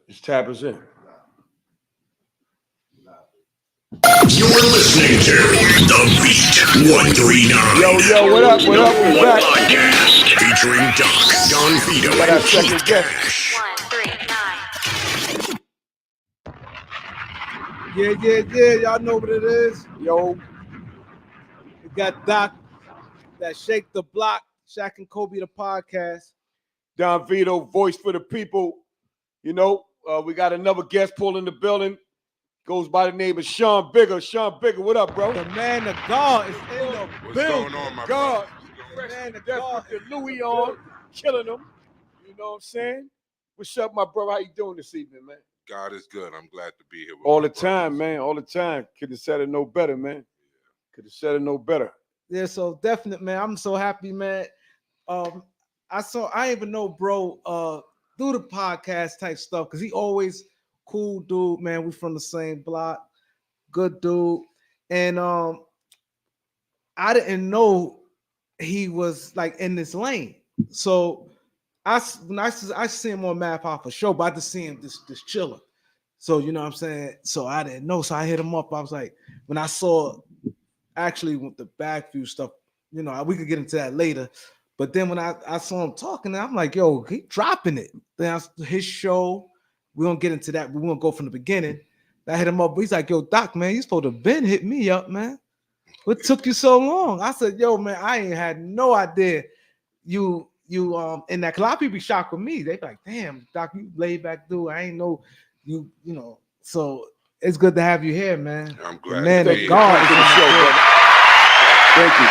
Just tap us in. You're listening to The Beat 139. Yo, what up? What up? We're back. Podcast featuring Doc, Don Vito, Got and our second Keith guest. Cash. 139. Yeah. Y'all know what it is. Yo, We got Doc, that Shake the Block, Shaq and Kobe, the podcast. Don Vito, voice for the people. You know, we got another guest pull in the building. Goes by the name of Sean Bigga. Sean Bigga, what up, bro? The man of God is in the What's building. going on, my God, brother? Man of that's God. with the Louis on, killing them. You know what I'm saying? What's up, my brother? How you doing this evening, man? God is good. I'm glad to be here. With All my the time, brothers. man. All the time. Could have said it no better, man. Could have said it no better. Yeah, so definite, man. I'm so happy, man. I didn't even know, bro, do the podcast type stuff because he always cool dude, man. We from the same block, good dude, and I didn't know he was like in this lane. So I see him on Math Hoffa show, but I just see him this chilling. So you know what I'm saying. So I didn't know. So I hit him up. I was like, when I saw actually with the back view stuff, you know, we could get into that later. But then when I saw him talking, I'm like, yo, he dropping it. Then his show, we don't get into that. We won't go from the beginning. I hit him up. He's like, yo, Doc, man, you supposed to have been hit me up, man. What took you so long? I said, yo, man, I ain't had no idea you in that. Cause a lot of people be shocked with me. They be like, damn, Doc, you laid back dude. I ain't know you know. So it's good to have you here, man. I'm glad Man to of be here. God. Thank you for the show, brother. Thank you.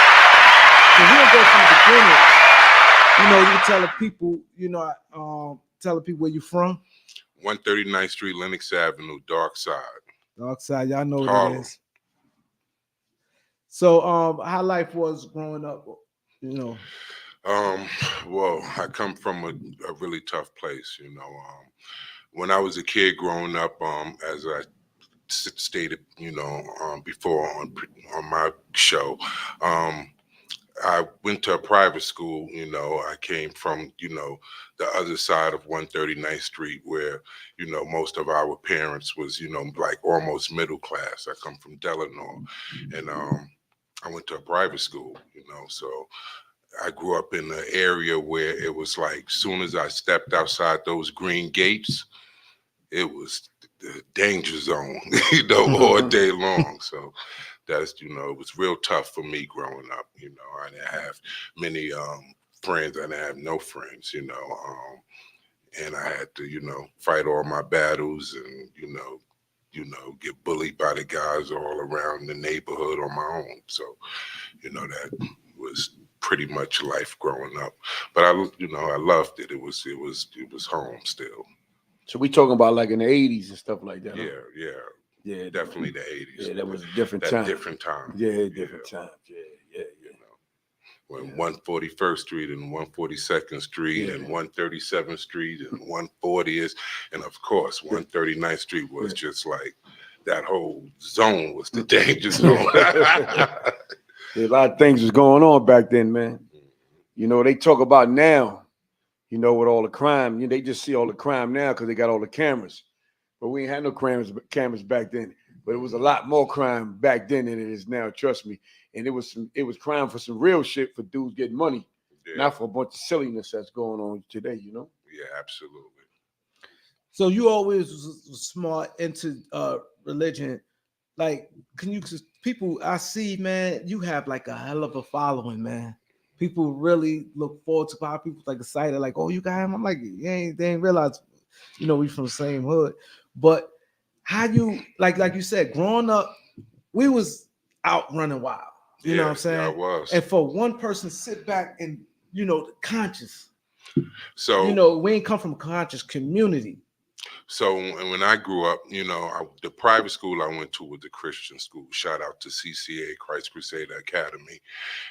So we'll go from the beginning. You know, you tell the people, you know, tell the people where you from. 139th Street, Lenox Avenue, Dark Side. Dark side, y'all know what Harlem. it is. So how life was growing up, you know. Well, I come from a really tough place, you know. When I was a kid growing up, as I stated, you know, before on my show, I went to a private school. You know, I came from, you know, the other side of 139th Street where, you know, most of our parents was, you know, like almost middle class. I come from Delano, and I went to a private school, you know, so I grew up in an area where it was like, soon as I stepped outside those green gates, it was the danger zone, you know, all day long. So that's, you know, it was real tough for me growing up. You know, I didn't have many friends. I didn't have no friends, you know, and I had to, you know, fight all my battles and, you know, get bullied by the guys all around the neighborhood on my own. So, you know, that was pretty much life growing up. But I loved it. It was home still. So we talking about like in the 80s and stuff like that. Huh? Yeah, definitely the 80s. Yeah, that was a different that time. Different time. Yeah, different time. Yeah. You know, when 141st Street and 142nd Street and 137th Street and 140th, and of course 139th Street was just like that whole zone was the danger zone. A lot of things was going on back then, man. You know, they talk about now, you know, with all the crime, you know, they just see all the crime now because they got all the cameras. But we ain't had no cameras back then. But it was a lot more crime back then than it is now, trust me. And it was crime for some real shit for dudes getting money, not for a bunch of silliness that's going on today, you know? Yeah, absolutely. So you always was smart into religion. Like, people I see, man, you have like a hell of a following, man. People really look forward to how people like excited, like, oh, you got him. I'm like, they ain't realize, you know, we from the same hood. But how you like you said, growing up, we was out running wild. You know what I'm saying? Yeah, I was. And for one person sit back and, you know, conscious. So, you know, we ain't come from a conscious community. So when I grew up, you know, the private school I went to was a Christian school. Shout out to CCA, Christ Crusader Academy.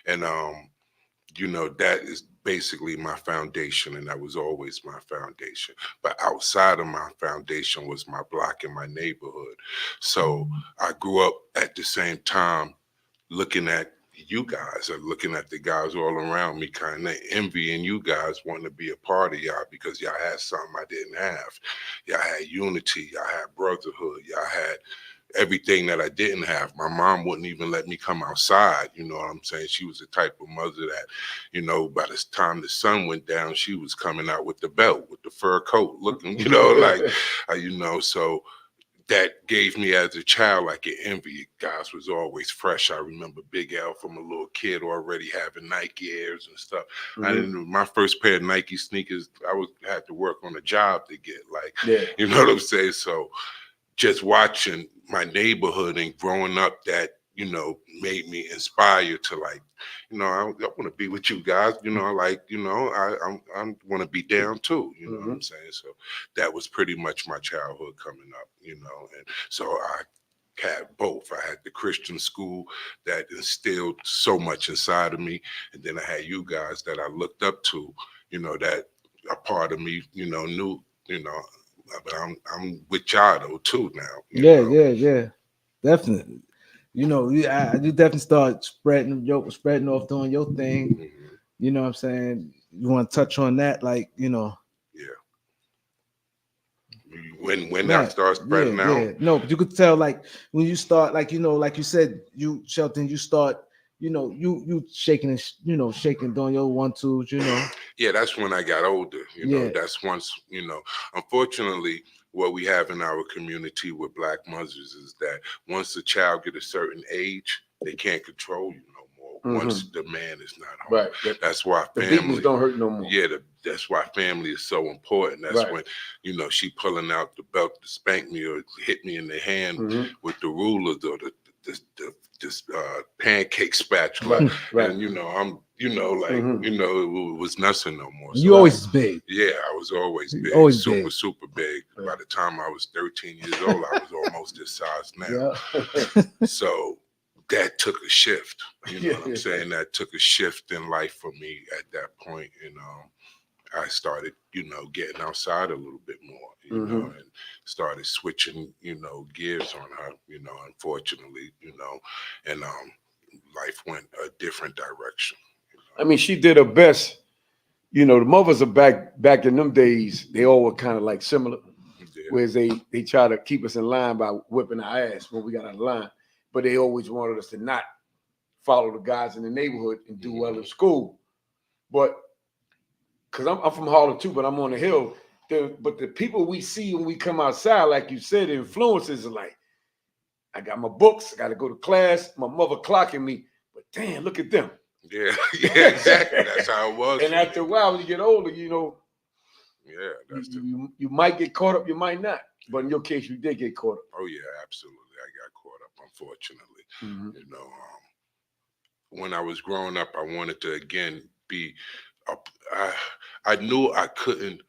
And, you know, that is basically my foundation, and that was always my foundation. But outside of my foundation was my block and my neighborhood. So I grew up at the same time looking at, you guys are looking at the guys all around me, kind of envying you guys, wanting to be a part of y'all because y'all had something I didn't have. Y'all had unity, y'all had brotherhood, y'all had everything that I didn't have. My mom wouldn't even let me come outside. You know what I'm saying? She was the type of mother that, you know, by the time the sun went down, she was coming out with the belt, with the fur coat, looking, you know, like, you know, so that gave me as a child like an envy. Guys was always fresh. I remember Big L from a little kid already having Nike Airs and stuff. I didn't. My first pair of Nike sneakers, had to work on a job to get. Like, you know what I'm saying? So just watching my neighborhood and growing up, that, you know, made me inspired to, like, you know, I want to be with you guys, you know, like, you know, I want to be down too, you know what I'm saying? So that was pretty much my childhood coming up, you know, and so I had both. I had the Christian school that instilled so much inside of me, and then I had you guys that I looked up to, you know, that a part of me, you know, knew, you know, but I'm with y'all though too now. You know? Yeah, definitely. You know, you definitely start spreading off doing your thing. You know what I'm saying? You want to touch on that, like, you know. Yeah. When I start spreading out. Yeah. No, but you could tell, like, when you start, like, you know, like you said, you Shelton, you start, you know, you shaking and shaking, doing your 1-2s, you know. Yeah, that's when I got older. You know, that's once, you know, unfortunately, what we have in our community with Black mothers is that once a child get a certain age, they can't control you no more. Once the man is not home, that's why family don't hurt no more. Yeah, that's why family is so important. That's when, you know, she pulling out the belt to spank me or hit me in the hand with the rulers or the pancake spatula, and you know, I'm, you know, like, you know, it was nothing no more. So you always big. Yeah, I was always big, super big. By the time I was 13 years old, I was almost this size now. So that took a shift. You know what I'm saying? That took a shift in life for me at that point. You know, I started, you know, getting outside a little bit more, you know, and started switching, you know, gears on her, you know, unfortunately, you know, and life went a different direction. You know? I mean, she did her best. You know, the mothers are back in them days, they all were kind of like similar. Whereas they try to keep us in line by whipping our ass when we got out of line. But they always wanted us to not follow the guys in the neighborhood and do well in school. But because I'm from Harlem too, but I'm on the hill. But the people we see when we come outside, like you said, the influences are like, I got my books, I got to go to class, my mother clocking me, but damn, look at them. Yeah, exactly. That's how it was. And after a while, when you get older, you know, that's you might get caught up, you might not. But in your case, you did get caught up. Oh yeah, absolutely. I got caught up, unfortunately. You know, when I was growing up, I wanted to again be. I knew I couldn't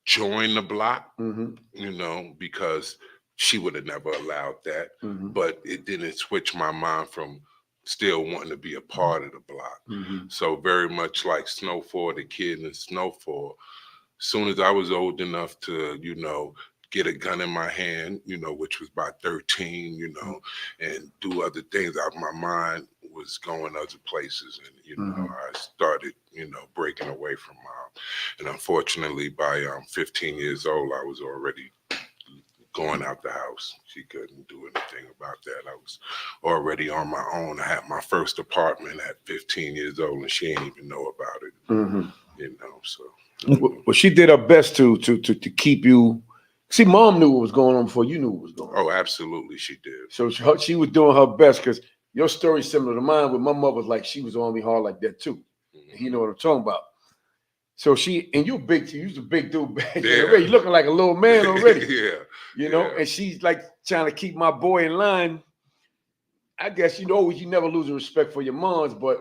join the block, you know, because she would have never allowed that. But it didn't switch my mind from still wanting to be a part of the block. So very much like Snowfall, the kid in Snowfall, as soon as I was old enough to, you know, get a gun in my hand, you know, which was about 13, you know, and do other things, my mind was going other places. And, you know, I started, you know, breaking away from mom. And unfortunately, by 15 years old, I was already going out the house. She couldn't do anything about that. I was already on my own. I had my first apartment at 15 years old, and she didn't even know about it. You know, so. Well, she did her best to keep you. See, mom knew what was going on before you knew what was going on. Oh, absolutely, she did. So she was doing her best, because your story's similar to mine, where my mother was like, she was on me hard like that too. You know what I'm talking about. So you're big, you was a big dude back then already. You looking like a little man already. You know, and she's like trying to keep my boy in line. I guess, you know, you never lose the respect for your moms, but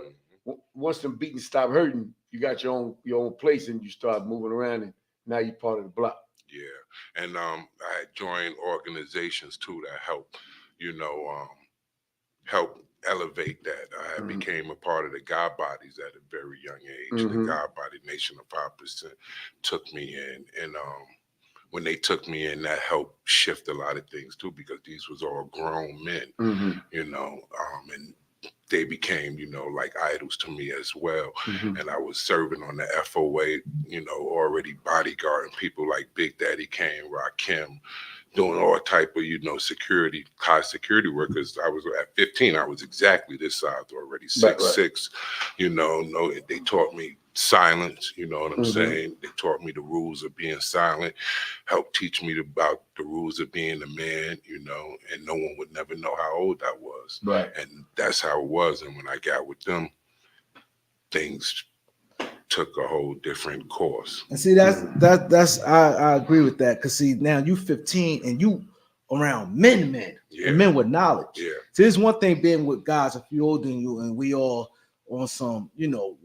once them beatings stop hurting, you got your own place and you start moving around, and now you're part of the block. Yeah. And I had joined organizations too that help, you know, help elevate that. I became a part of the God Bodies at a very young age. The God Body Nation of 5% took me in. And when they took me in, that helped shift a lot of things too, because these was all grown men, you know, and they became, you know, like idols to me as well. And I was serving on the FOA, you know, already bodyguarding people like Big Daddy Kane, Rakim, doing all type of, you know, security, high security work. Because I was at 15, I was exactly this size already, 6'6". You know, no, they taught me silence, you know what I'm saying? They taught me the rules of being silent, helped teach me about the rules of being a man, you know, and no one would never know how old I was. Right. And that's how it was. And when I got with them, things took a whole different course. And see, I agree with that. Cause see, now you 15 and you around men, and men with knowledge. Yeah. So there's one thing being with guys a few older than you, and we all on some, you know,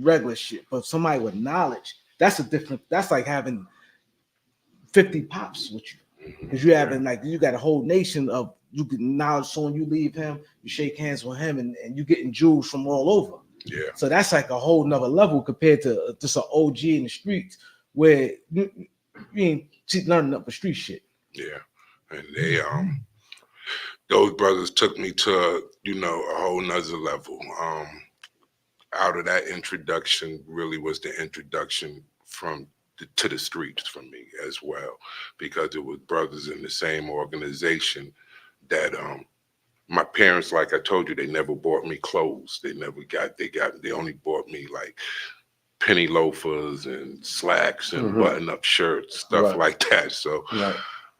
regular shit. But somebody with knowledge, that's like having 50 pops with you. Because you having like you got a whole nation of you get knowledge. So when you leave him, you shake hands with him, and you getting jewels from all over. Yeah. So that's like a whole nother level compared to just an OG in the streets where you ain't learning up the street shit. Yeah. And they those brothers took me to, you know, a whole nother level. Out of that introduction really was the introduction to the streets for me as well, because it was brothers in the same organization that my parents, like I told you, they never bought me clothes. They only bought me like penny loafers and slacks and button-up shirts, stuff like that. So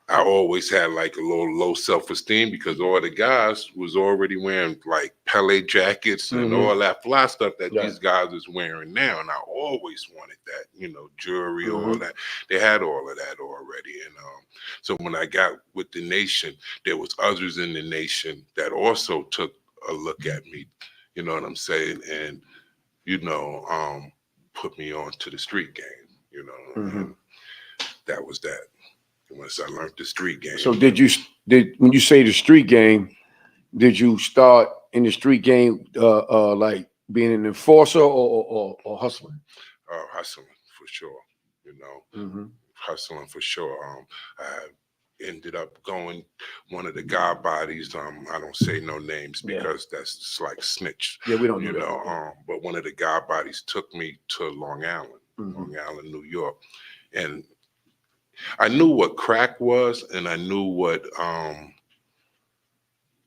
I always had like a little low self-esteem because all the guys was already wearing like Pele jackets and all that fly stuff that these guys is wearing now. And I always wanted that, you know, jewelry, all that. They had all of that already. And so when I got with the nation, there was others in the nation that also took a look at me, you know what I'm saying? And, you know, put me on to the street game, you know, and that was that. Once I learned the street game. So when you say the street game, did you start in the street game like being an enforcer or hustling? Hustling for sure, you know. Hustling for sure. I ended up going one of the God bodies. I don't say no names because that's just like snitch. Yeah, we don't you do know. that. But one of the God bodies took me to Long Island, New York, and I knew what crack was, and I knew what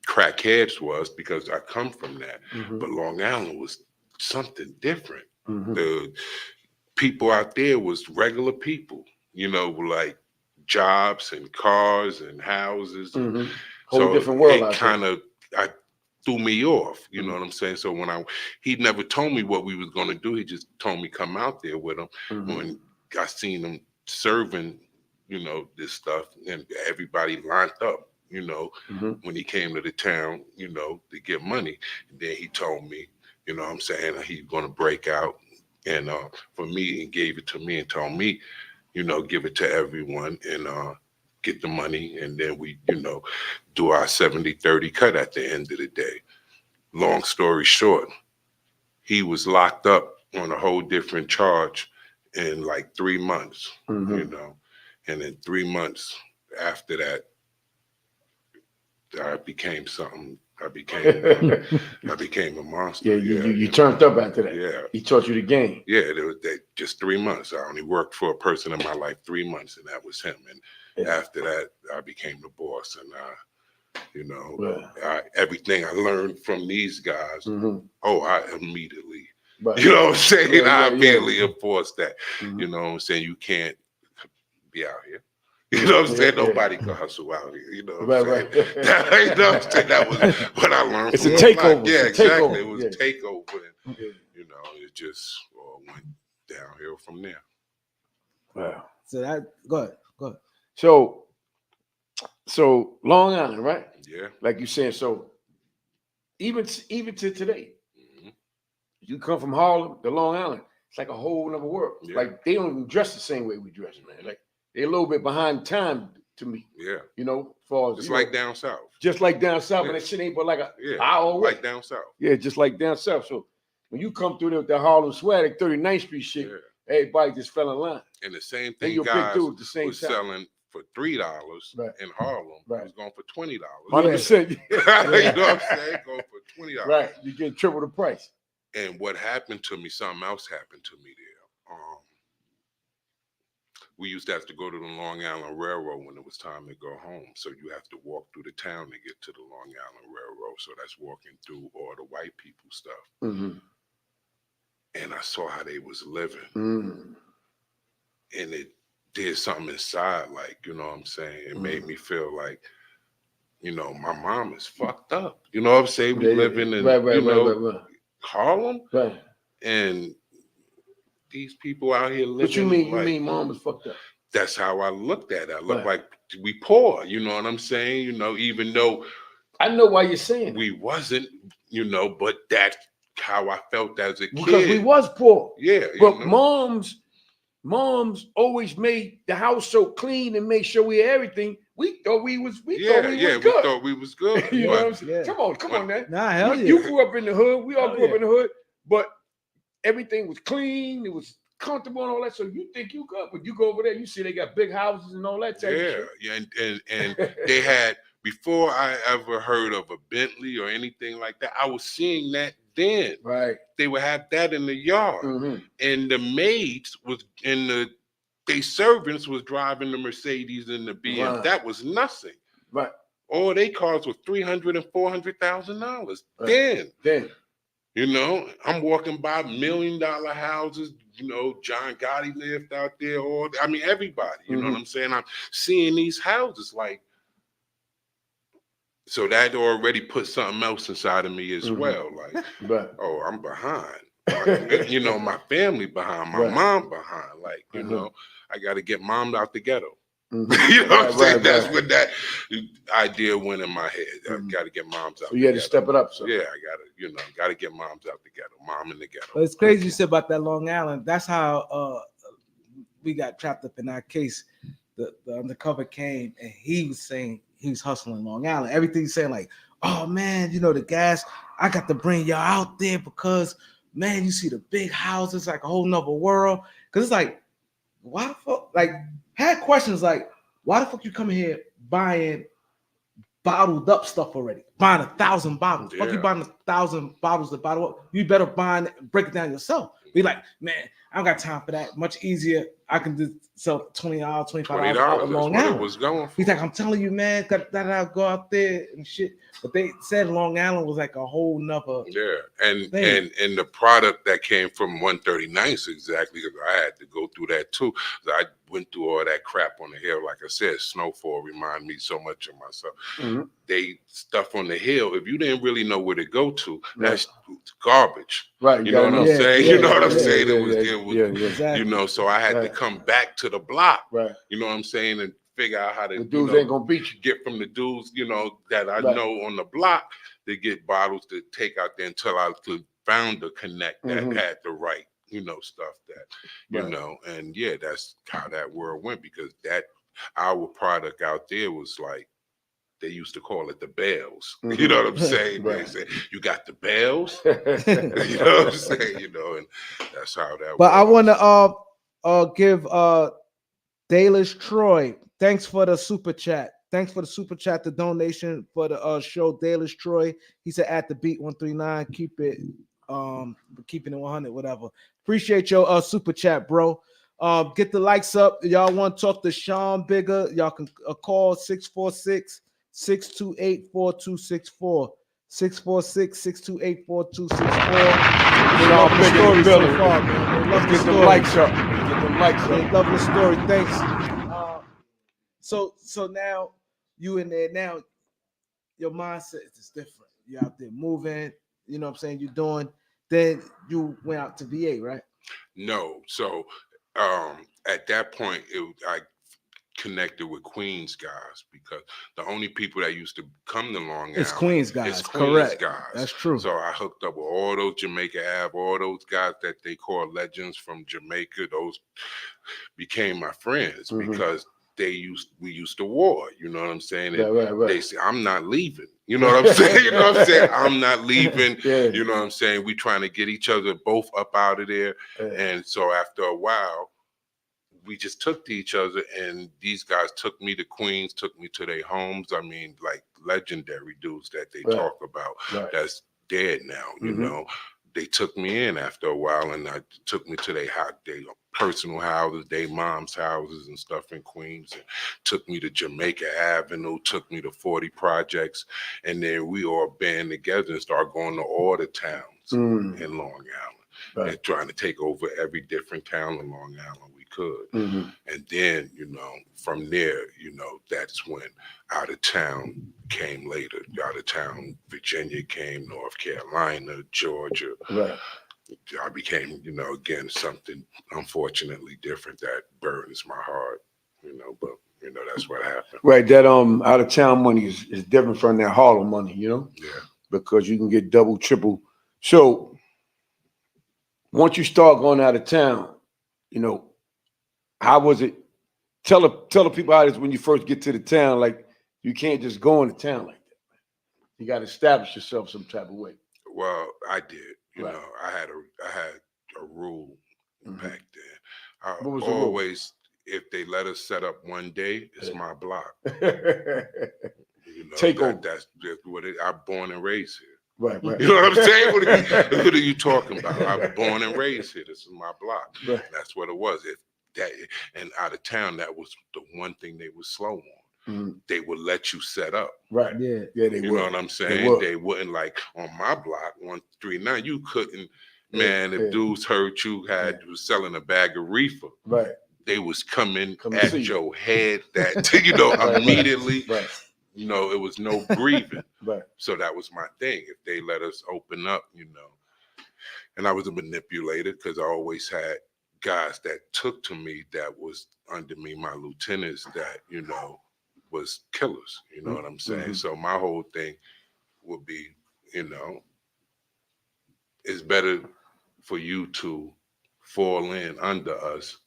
crackheads was because I come from that. But Long Island was something different. The people out there was regular people, you know, like jobs and cars and houses. Whole so different world. It kind of threw me off, you know what I'm saying? So when he never told me what we was going to do. He just told me come out there with him. When I seen him serving, you know, this stuff, and everybody lined up, you know, when he came to the town, you know, to get money. And then he told me, you know what I'm saying, he's going to break out. And for me, he gave it to me and told me, you know, give it to everyone and get the money. And then we, you know, do our 70-30 cut at the end of the day. Long story short, he was locked up on a whole different charge in like 3 months, you know. And in 3 months after that, I became something. I became a monster. Yeah, you turned up after that. Yeah. He taught you the game. Yeah, there was just 3 months. I only worked for a person in my life 3 months, and that was him. And after that, I became the boss. And you know, everything I learned from these guys, I immediately, you know what I'm saying? I immediately enforced that. You know what I'm saying? You can't be out here. You know what I'm saying? Nobody can hustle out here. You know what I'm saying? You know what I'm saying? That was what I learned. It's a takeover. Yeah, exactly. It was a takeover. And, you know, it just all went downhill from there. Wow. So that go ahead. So Long Island, right? Yeah. Like you said, so even to today, you come from Harlem to Long Island, it's like a whole other world. Yeah. Like they don't even dress the same way we dress, man. Like they're a little bit behind time to me. Yeah. You know, as far as just like down south. Just like down south, and that shit ain't but like a hour away. Like down south. Yeah, just like down south. So when you come through there with that Harlem swag, like 39th Street shit, Everybody just fell in line. And the same Then thing you're a big guys dude at the same was time. selling for $3 Right. in Harlem. Right. It was going for $20. 100%. You know what I'm saying? Going for $20. Right. You get triple the price. And what happened to me, something else happened to me there. We used to have to go to the Long Island Railroad when it was time to go home. So you have to walk through the town to get to the Long Island Railroad. So that's walking through all the white people stuff. Mm-hmm. And I saw how they was living. Mm-hmm. And it did something inside, like, you know what I'm saying? It made me feel like, you know, my mom is fucked up. You know what I'm saying? We living in, right. Harlem. Right. And these people out here living. What you mean? Like, you mean mom was fucked up? That's how I looked at it. I looked like we poor. You know what I'm saying? You know, even though I know why you're saying we wasn't, you know, but that's how I felt as a kid. Because we was poor. Yeah. But moms always made the house so clean and made sure we had everything. We thought we was good. We thought we was good. You know what I'm saying? Yeah. Come on, man. Nah, hell yeah. You grew up in the hood. We all grew up in the hood, but everything was clean. It was comfortable and all that. So you think you good, but you go over there, you see they got big houses and all that type of shit. Yeah, and they had, before I ever heard of a Bentley or anything like that, I was seeing that then. Right. They would have that in the yard. Mm-hmm. And the maids was they servants was driving the Mercedes and the BM. Right. That was nothing. Right. All they cars were $300,000 and $400,000. Right. Then. You know, I'm walking by $1 million houses. You know, John Gotti lived out there. Everybody. You know what I'm saying? I'm seeing these houses like. So that already put something else inside of me as well. Like, oh, I'm behind. You know, my family behind, my mom behind. Like, you know, I got to get mom out the ghetto. You know what I'm saying? That's what that idea went in my head. I got to get moms out. So you had to step it up. So. Yeah, I got to get moms out the ghetto. Mom in the ghetto. But it's crazy you said about that Long Island. That's how we got trapped up in our case. The undercover came and he was saying he was hustling Long Island. Everything he's saying like, oh man, you know the gas. I got to bring y'all out there because man, you see the big houses like a whole nother world. Because it's like, why the fuck? Like, had questions like, why the fuck you coming here buying bottled up stuff already? Buying 1,000 bottles. Yeah. Fuck you buying 1,000 bottles to bottle up. You better break it down yourself. Be like, man, I don't got time for that. Much easier. I can just sell $20, $25 Long Island. Was going for. He's like, I'm telling you, man, that go out there and shit. But they said Long Island was like a whole nother. Yeah, and the product that came from 139th exactly, because I had to go through that too. I went through all that crap on the hill. Like I said, snowfall remind me so much of myself. Mm-hmm. They stuff on the hill. If you didn't really know where to go to, that's garbage. Right. You know what I'm saying? You know what I'm saying? It was exactly. You know, so I had to come back to the block. Right. You know what I'm saying? And figure out how to. The dudes ain't gonna beat you. Get from the dudes, you know, that I know on the block to get bottles to take out there until I found the connect that had the right, you know, stuff that, you know, and yeah, that's how that world went, because our product out there was like, they used to call it the bells. You know what I'm saying? They say, you got the bells? You know what I'm saying? You know, and that's how that But I want to give Dalish Troy, thanks for the super chat. Thanks for the super chat, the donation for the show. Dalish Troy, he said at the beat 139, keeping it 100, whatever. Appreciate your super chat, bro. Get the likes up. Y'all want to talk to Sean Bigga? Y'all can call 646-628-4264. 646-628-4264. Sean Bigga, let's get the likes up. Get them likes up. Love the story. Thanks. So now you in there now, your mindset is different. You're out there moving, you know what I'm saying? You're doing, then you went out to VA, right? No. So at that point, I connected with Queens guys, because the only people that used to come to Long Island, it's Queens guys. Correct. Guys. That's true. So I hooked up with all those Jamaica Ave, all those guys that they call legends from Jamaica. Those became my friends because we used to war. You know what I'm saying? And Right. they say, I'm not leaving. You know what I'm saying? You know what I'm saying? I'm not leaving. Yeah. You know what I'm saying? We trying to get each other both up out of there. Yeah. And so after a while, we just took to each other, and these guys took me to Queens, took me to their homes. I mean, like legendary dudes that they talk about that's dead now, you know. They took me in after a while, and I took me to their personal houses, their mom's houses and stuff in Queens, and took me to Jamaica Avenue, took me to 40 Projects, and then we all band together and started going to all the towns in Long Island and trying to take over every different town in Long Island we could. And then, you know, from there, you know, that's when out of town came later. Out of town, Virginia came, North Carolina, Georgia. I became, you know, again, something unfortunately different that burdens my heart, you know, but, you know, that's what happened. Right. That out of town money is different from that Harlem money, you know? Yeah. Because you can get double, triple. So once you start going out of town, you know, how was it? Tell the people how it is when you first get to the town. Like, you can't just go into town like that, man. You got to establish yourself some type of way. Well, I did. You know, I had a rule back then. What was always, if they let us set up one day, it's my block. You know, Take over. That's what I'm born and raised here. Right. You know what I'm saying? What are you talking about? I'm born and raised here. This is my block. Right. That's what it was. And out of town, that was the one thing they were slow on. They would let you set up. Right. Yeah. Yeah, they You would. know what I'm saying? They wouldn't, like on my block, 139, you couldn't, man, if dudes heard you was selling a bag of reefer. Right. They was coming at your head that, you know, immediately. Right. You know, it was no breathing. Right. So that was my thing. If they let us open up, you know. And I was a manipulator because I always had guys that took to me that was under me, my lieutenants that, you know, was killers. You know what I'm saying? So my whole thing would be, you know, it's better for you to fall in under us,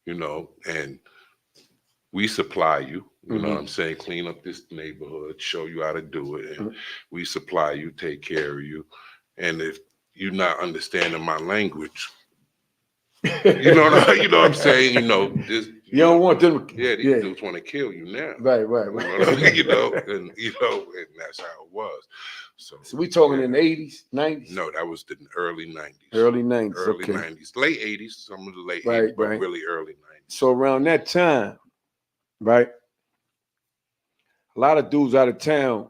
you know, and we supply you. You know what I'm saying? Clean up this neighborhood, show you how to do it. And we supply you, take care of you. And if you're not understanding my language, you know what I'm saying? You know, this, you don't want them. Yeah, these dudes want to kill you now. Right. You know, and that's how it was. So we talking in the 80s, 90s? No, that was the early 90s. Early 90s. Early okay. 90s. Late 80s, some of the late 80s, but really early 90s. So around that time, right? A lot of dudes out of town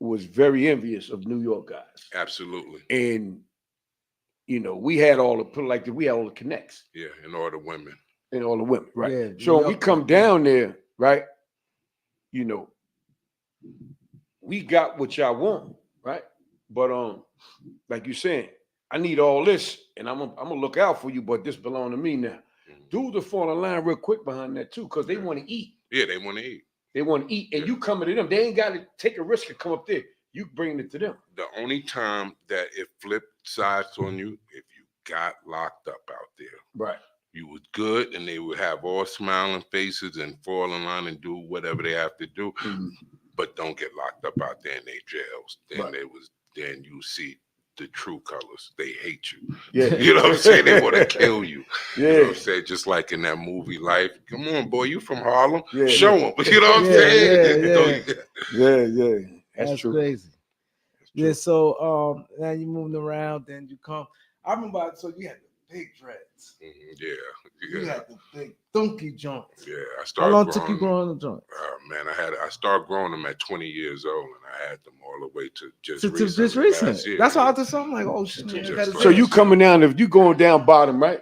was very envious of New York guys. Absolutely. And, you know, we had all the connects. Yeah, and all the women. And all the women, right? Yeah, so when we come down there, right? You know, we got what y'all want, right? But like you saying, I need all this, and I'm gonna look out for you, but this belong to me now. Dudes will fall in line real quick behind that too, because they want to eat. Yeah, they want to eat. They want to eat, and you coming to them. They ain't got to take a risk to come up there. You bringing it to them. The only time that it flipped sides on you, if you got locked up out there. Right. You was good, and they would have all smiling faces and fall in line and do whatever they have to do. But don't get locked up out there in their jails. Then you see the true colors. They hate you. Yeah. You know what I'm saying? They want to kill you. Yeah. You know what I'm saying? Just like in that movie Life. Come on, boy, you from Harlem? Yeah, Show them. You know what I'm saying? Yeah. That's true. Crazy. That's true. Yeah, so now you moving around, then you come. I remember, so you had the big dreads. You had the big donkey joints. Yeah, I How started. long took you growing the joints? Man, I started growing them at 20 years old, and I had them all the way to just Just recently. recent. Year. That's why I just I'm like, oh shit. So you coming down, if you going down bottom, right?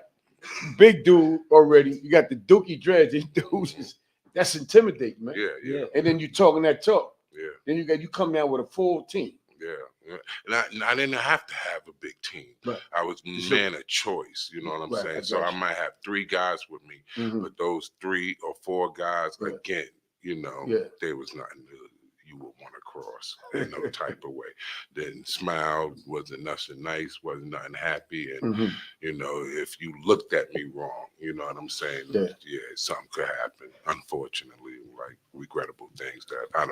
Big dude already. You got the dookie dreads. These dudes, that's intimidating, man. Yeah. And then you talking that talk. Yeah. Then you come down with a full team. Yeah. And I didn't have to have a big team. Right. I was man of choice. You know what I'm saying? So I might have 3 guys with me, but those 3 or 4 guys, again, you know, they was nothing. you would want to cross in no type of way. Didn't smile, wasn't nothing nice, wasn't nothing happy, and Mm-hmm. you know, if you looked at me wrong, you know what I'm saying? Yeah. Something could happen. Unfortunately, like regrettable things that I'm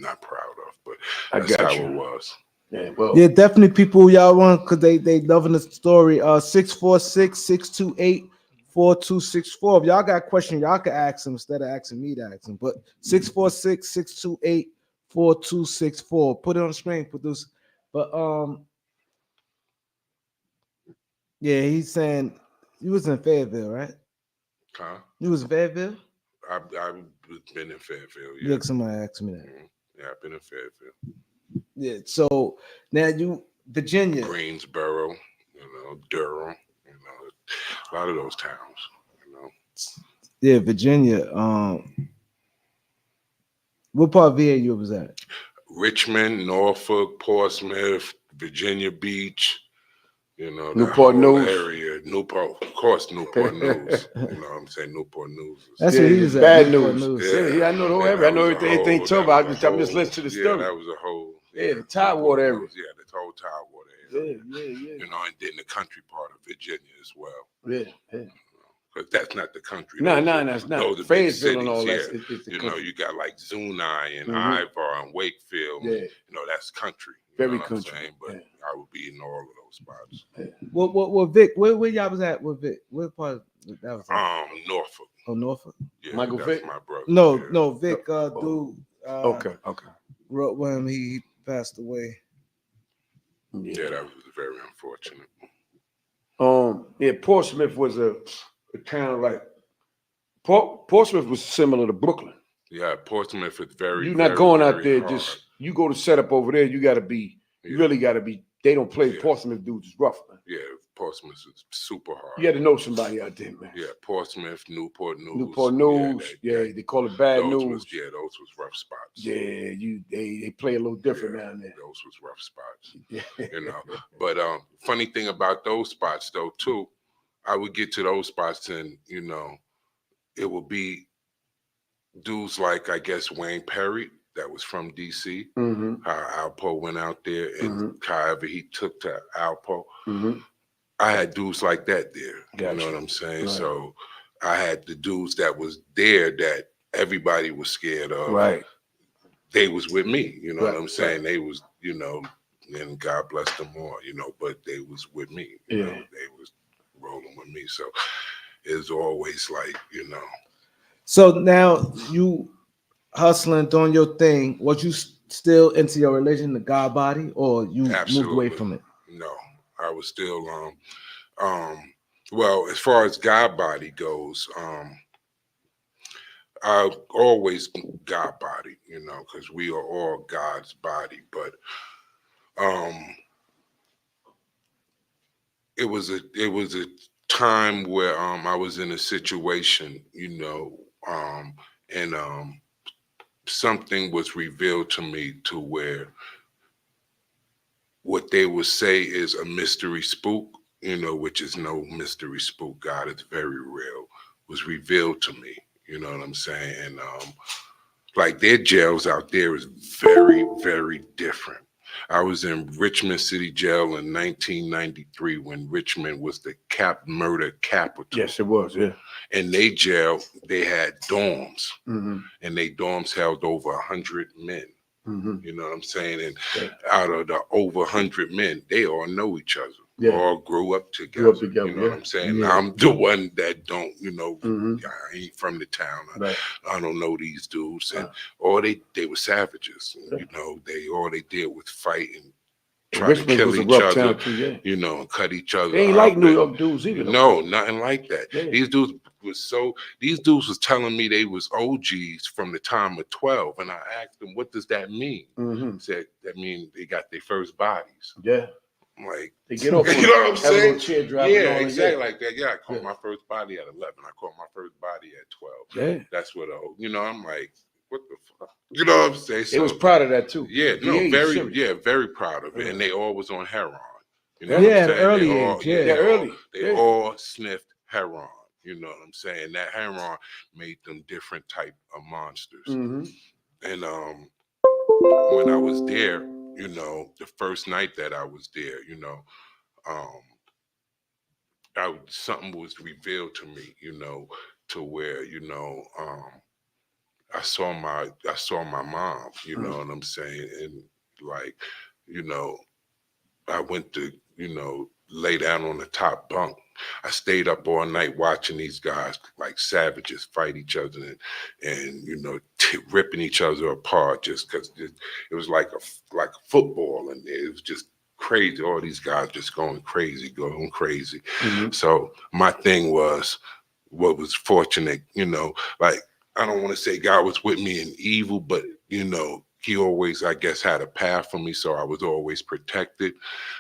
not proud of, but I that's got how you. it was. Yeah, well, Yeah, definitely people y'all want because they loving the story. 646-628-4264. If y'all got a question, y'all can ask them instead of asking me to ask them. But 646-628-4264. Put it on the screen, produce. But yeah, he's saying you was in Fayetteville, right? Huh? You was in Fayetteville? I've been in Fayetteville. Yeah, Yeah. somebody asked me that. Yeah, I've been in Fayetteville. Yeah, so now you Virginia. Greensboro, you know, Durham, you know, a lot of those towns, you know. Yeah, Virginia. What part of VA you was at? Richmond, Norfolk, Portsmouth, Virginia Beach, you know, that Newport whole News. area. Newport, of course, Newport News. You know what I'm saying? Newport News. That's yeah, what he it's was at. bad Newport news. News. Yeah, I know the whole man, area. I that know was a everything whole- talk that about. was I'm a just whole- listening to the Yeah, story. that was a whole. Yeah, the Tidewater area. News, yeah, the whole Tidewater Yeah, area. yeah. You know, and then the country part of Virginia as well. Yeah, yeah. Because that's not the country. No, Those no, are- that's not. Those are big Fayetteville and cities, all yeah. that. It's the You know, country. you got like Zuni and Mhm. Ivar and Wakefield. Yeah. You know, that's country. You Very know what country, I'm saying? But yeah. I would be in all of those spots. What Vic? Where y'all was at with Vic? What part that was at? Norfolk. Oh, Norfolk. Yeah, Michael that's Vick? my brother. No, yeah. no, Vic. Dude. Okay. Wrote when he passed away. Yeah, that was very unfortunate. Yeah, Portsmouth was a town like Portsmouth was similar to Brooklyn. Yeah, Portsmouth is very. You're not very, going out very there hard. just you go to set up over there. You got to be. You Yeah. really got to be. They don't play Yeah. Portsmouth dudes. It's rough, man. Yeah, Portsmouth is super hard. You got to know somebody out there, man. Yeah, Portsmouth, Newport News. Newport News. Yeah, they call it bad those news. those was rough spots. Yeah, they play a little different down there. Those was rough spots. Yeah. You know. But funny thing about those spots though, too, I would get to those spots and, you know, it would be dudes like I guess Wayne Perry, that was from DC. Mm-hmm. How Alpo went out there and however he took to Alpo. Mm-hmm. I had dudes like that there. Gotcha. You know what I'm saying? Right. So I had the dudes that was there that everybody was scared of. Right. They was with me. You know Right. what I'm saying? They was, you know, and God bless them all, you know, but they was with me. You know, they was rolling with me. So it's always like, you know. So now you hustling, doing your thing. Was you still into your religion, the God body, or you moved away from it? No, I was still well, as far as God body goes, I always God body, you know, because we are all God's body. But it was a time where I was in a situation, you know, and something was revealed to me to where what they would say is a mystery spook, you know, which is no mystery spook. God is very real, was revealed to me. You know what I'm saying? And like their jails out there is very, very different. I was in Richmond City Jail in 1993 when Richmond was the murder capital. Yes, it was. Yeah. And they jail, they had dorms, Mm-hmm. and they dorms held over 100 men. Mm-hmm. You know what I'm saying? And out of the over 100 men, they all know each other. Yeah. All grew up together. You know yeah. what I'm saying? Yeah. I'm the one that don't, you know, Mm-hmm. I ain't from the town. Right. I don't know these dudes. And all they were savages. Yeah. You know, all they did was fight and try Richmond to kill was a each rough other, town too, yeah. you know, and cut each other. They ain't up like New and- York dudes either. No, nothing like that. Yeah. These dudes was telling me they was OGs from the time of 12. And I asked them, what does that mean? Mm-hmm. Said that mean they got their first bodies. Yeah. I'm like, They get off. you know what I'm have a little saying? chair drive and all Yeah, that, exactly like that. Yeah, I caught Yeah. my first body at 11. I caught my first body at 12. Yeah. That's what, you know, I'm like, what the fuck? You know what I'm saying? They was proud of that too. Yeah, The no, age, very, serious. very proud of it. Yeah. And they all was on heroin. You know Yeah, what I'm at saying? early They all, age, yeah. Yeah, early. They Yeah. all sniffed heroin. You know what I'm saying? That heroin made them different type of monsters. Mm-hmm. And when I was there, you know, the first night that I was there, you know, something was revealed to me, you know, to where, you know, I saw my mom, you know what I'm saying? And like, you know, I went to, you know, lay down on the top bunk. I stayed up all night watching these guys like savages fight each other and you know, ripping each other apart just because it was like a football and it was just crazy. All these guys just going crazy. So my thing was what was fortunate, you know, like I don't want to say God was with me in evil, but you know, he always, I guess, had a path for me, so I was always protected.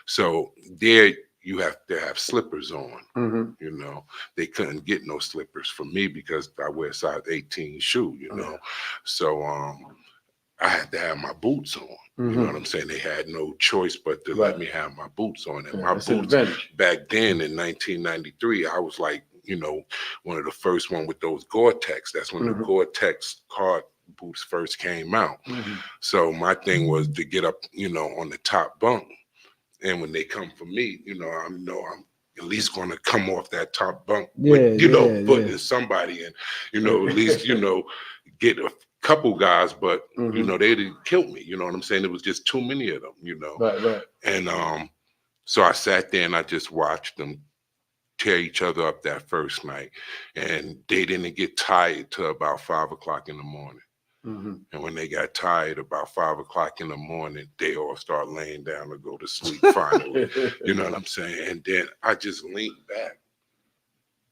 So there you have to have slippers on, you know. They couldn't get no slippers for me because I wear size 18 shoe, you know. So I had to have my boots on. You know what I'm saying? They had no choice but to let me have my boots on. And my boots back then in 1993, I was like, you know, one of the first one with those Gore-Tex. That's when the Gore-Tex card boots first came out. So my thing was to get up, you know, on the top bunk. And when they come for me, you know I'm at least going to come off that top bunk with, you know, putting somebody in, you know, at least, you know, get a couple guys, but, you know, they didn't kill me. You know what I'm saying? It was just too many of them, you know. Right. And so I sat there and I just watched them tear each other up that first night. And they didn't get tired till about 5 o'clock in the morning. And when they got tired about 5 o'clock in the morning, they all start laying down to go to sleep finally. You know what I'm saying? And then I just leaned back,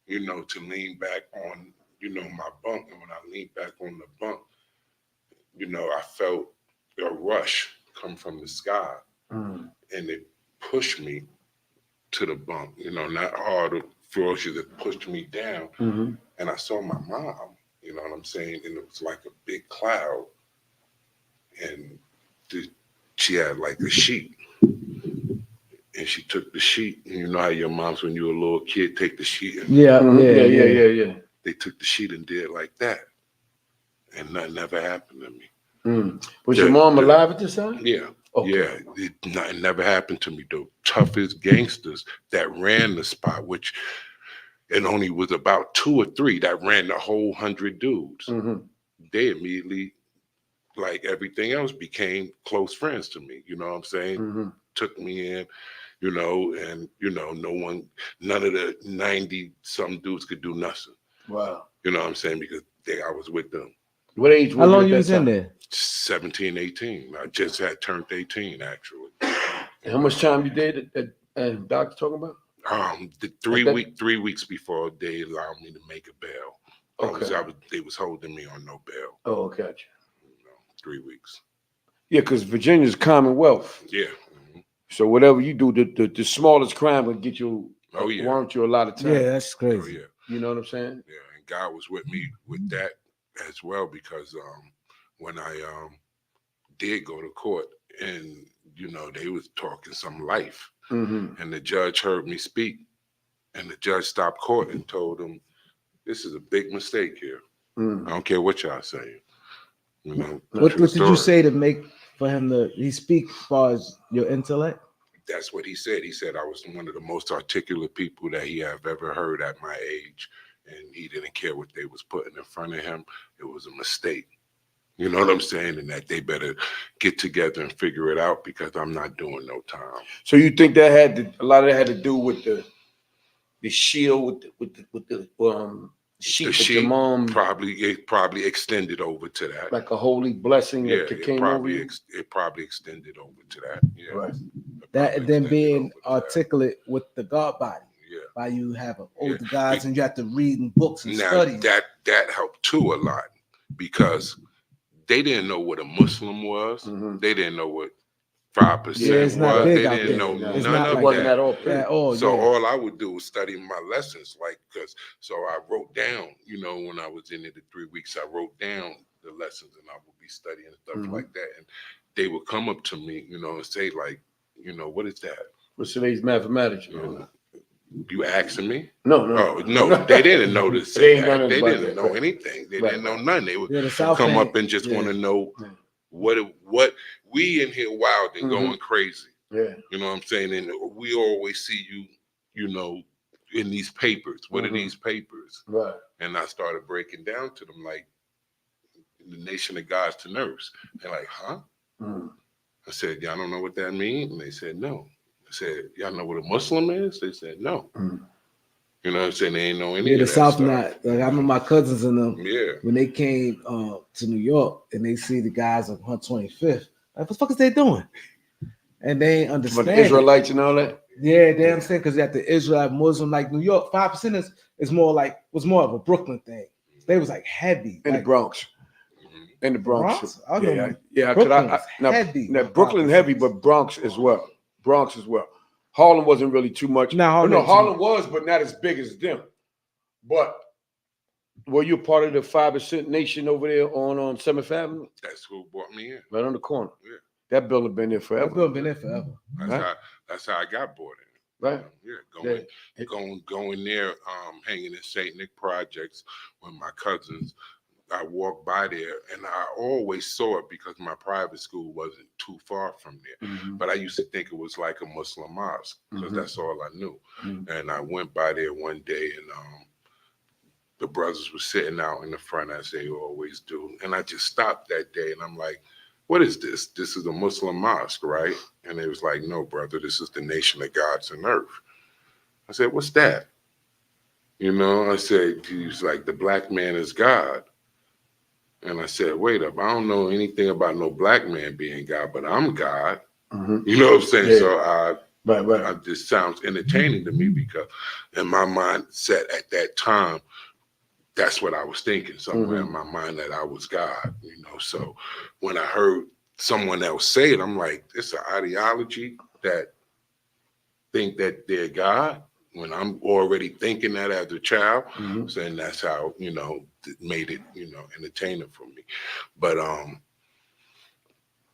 you know, to lean back on, you know, my bunk. And when I leaned back on the bunk, you know, I felt a rush come from the sky. And it pushed me to the bunk, you know, not hard or ferocious, it pushed me down. And I saw my mom. You know what I'm saying? And it was like a big cloud. And she had like a sheet. And she took the sheet. And you know how your moms, when you were a little kid, take the sheet. And Yeah. They took the sheet and did it like that. And nothing ever happened to me. Was your mom alive at this time? Yeah. Okay. Yeah. It never happened to me. The toughest gangsters that ran the spot, which it only was about 2 or 3 that ran the whole 100 dudes. They immediately, like everything else, became close friends to me. You know what I'm saying? Took me in, you know, and, you know, none of the 90-something dudes could do nothing. Wow. You know what I'm saying? Because I was with them. What age? How long you was in there? 17, 18. I just had turned 18, actually. And how much time you did at doctor talking about? The 3 weeks before they allowed me to make a bail. They was holding me on no bail. Oh, gotcha. You know, 3 weeks. Yeah, because Virginia's Commonwealth. Yeah. So whatever you do, the smallest crime will get you, warrant you a lot of time. Yeah, that's crazy. Oh, yeah. You know what I'm saying? Yeah, and God was with me with that as well, because when I did go to court and, you know, they was talking some life. And the judge heard me speak, and the judge stopped court and told him, "This is a big mistake here. I don't care what y'all saying." You know, what did you say to make for him to speak as far as your intellect? That's what he said. He said I was one of the most articulate people that he have ever heard at my age, and he didn't care what they was putting in front of him. It was a mistake. You know what I'm saying? And that they better get together and figure it out, because I'm not doing no time. So you think that a lot of that had to do with the shield with the sheet that your mom probably extended over to that, like a holy blessing that came over you? It probably extended over to that. Yeah. Right. That then being articulate with the God body. Yeah. Why you have older guys and you have to read in books and study. That helped too a lot, because they didn't know what a Muslim was. They didn't know what 5% was. They didn't know none of that at all. So all I would do was study my lessons, so I wrote down, you know, when I was in it the 3 weeks, I wrote down the lessons and I would be studying stuff like that. And they would come up to me, you know, and say, like, you know, what is that? What's today's mathematics? You asking me? No. Oh, no, they didn't know this. They didn't know anything. They didn't know nothing. They would come up and just want to know what we in here wild and going crazy. Yeah. You know what I'm saying? And we always see you, you know, in these papers. What are these papers? Right. And I started breaking down to them like the nation of God's to nurse. They're like, huh? I said, y'all don't know what that means? And they said, no. I said, y'all know what a Muslim is? They said, no. You know what I'm saying? They ain't know any of the that South stuff. not. Like I remember my cousins and them Yeah. when they came to New York and they see the guys on 125th. Like, what the fuck is they doing? And they ain't understand. But the Israelites and all that. Yeah, they understand because at the Israelite Muslim, like New York, 5% is more like was more of a Brooklyn thing. They was like heavy In like, the Bronx. In the Bronx. I know Yeah. Brooklyn was heavy. Now Brooklyn heavy, but Bronx as well. Bronx as well. Harlem wasn't really too much. Harlem was, but not as big as them. But were you part of the 5% Nation over there on 7th Avenue? That's who brought me in. Right on the corner. Yeah. That building been there forever. That building been there forever. That's how I got bought in. Right. Going there, hanging in St. Nick Projects with my cousins. I walked by there and I always saw it because my private school wasn't too far from there. But I used to think it was like a Muslim mosque because that's all I knew. And I went by there one day and the brothers were sitting out in the front as they always do. And I just stopped that day and I'm like, what is this? This is a Muslim mosque, right? And they was like, no, brother, this is the nation of gods and earth. I said, what's that? You know, I said, he's like, the black man is God. And I said, wait up, I don't know anything about no black man being God, but I'm God. You know what I'm saying? Yeah. So this sounds entertaining to me because in my mindset at that time, that's what I was thinking somewhere in my mind that I was God, you know. So when I heard someone else say it, I'm like, it's an ideology that think that they're God when I'm already thinking that as a child. And that's how, you know, it made it, you know, entertaining for me. But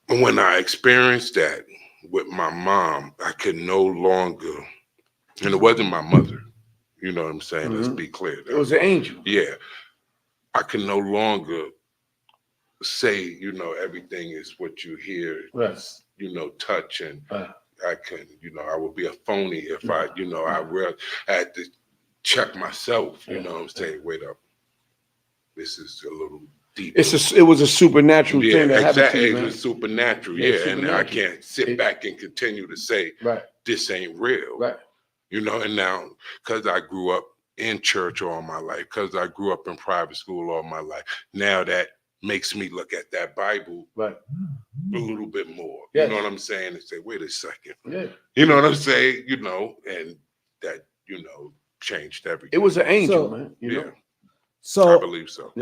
when I experienced that with my mom, I could no longer, and it wasn't my mother. You know what I'm saying? Let's be clear. It was an angel. Yeah. I can no longer say, you know, everything is what you hear, you know, touch. And I can, you know, I would be a phony if I, you know, I had to check myself, you know what I'm saying? Wait up. This is a little deep. It was a supernatural thing that happened to you, man. It was supernatural, and I can't sit back and continue to say, this ain't real. Right. You know, and now, because I grew up in church all my life, because I grew up in private school all my life, now that makes me look at that Bible a little bit more. You know what I'm saying? And say, wait a second. You know what I'm saying? You know, and that, you know, changed everything. It was an angel, man. You know? So I believe so.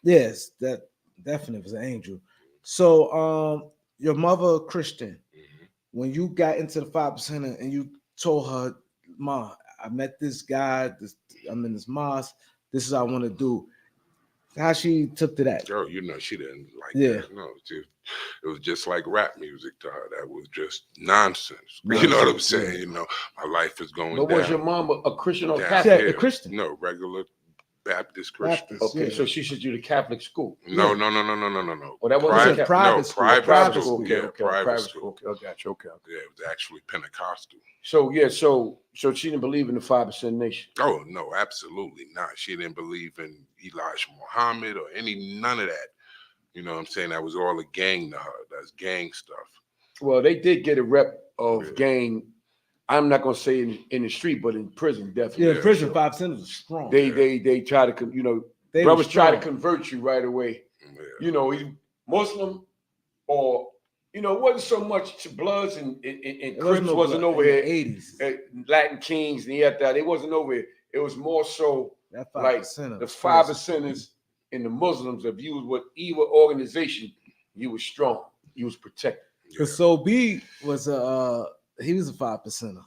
Yes, that definitely was an angel. So your mother Christian, when you got into the 5% and you told her, Ma, I met this guy, I'm in this mosque, this is what I want to do. How she took to that? Girl, you know, she didn't like that. No, it was just like rap music to her. That was just nonsense. You know what I'm saying? You know, my life is going down. But was your mom a Christian or Yeah, Catholic? a Christian. No, regular Baptist Christian. Okay, so she sent you to Catholic school. No. Oh, that wasn't private school. Private school. Okay, Private school. Okay, I got you. Okay. Yeah, it was actually Pentecostal. So so she didn't believe in the 5% Nation. Oh no, absolutely not. She didn't believe in Elijah Muhammad or none of that. You know what I'm saying? That was all a gang to her. That's gang stuff. Well, they did get a rep of gang. I'm not gonna say in the street, but in prison, definitely. Yeah, in prison, 5% was strong. They try to, you know, brothers try to convert you right away. You know, Muslim or, you know, it wasn't so much Bloods and Crips wasn't over here. 80s. Latin Kings and that. It wasn't over here. It was more so that like the 5%ers and the Muslims. If you was with either organization, you was strong. You was protected. Because So B was he was a 5%er.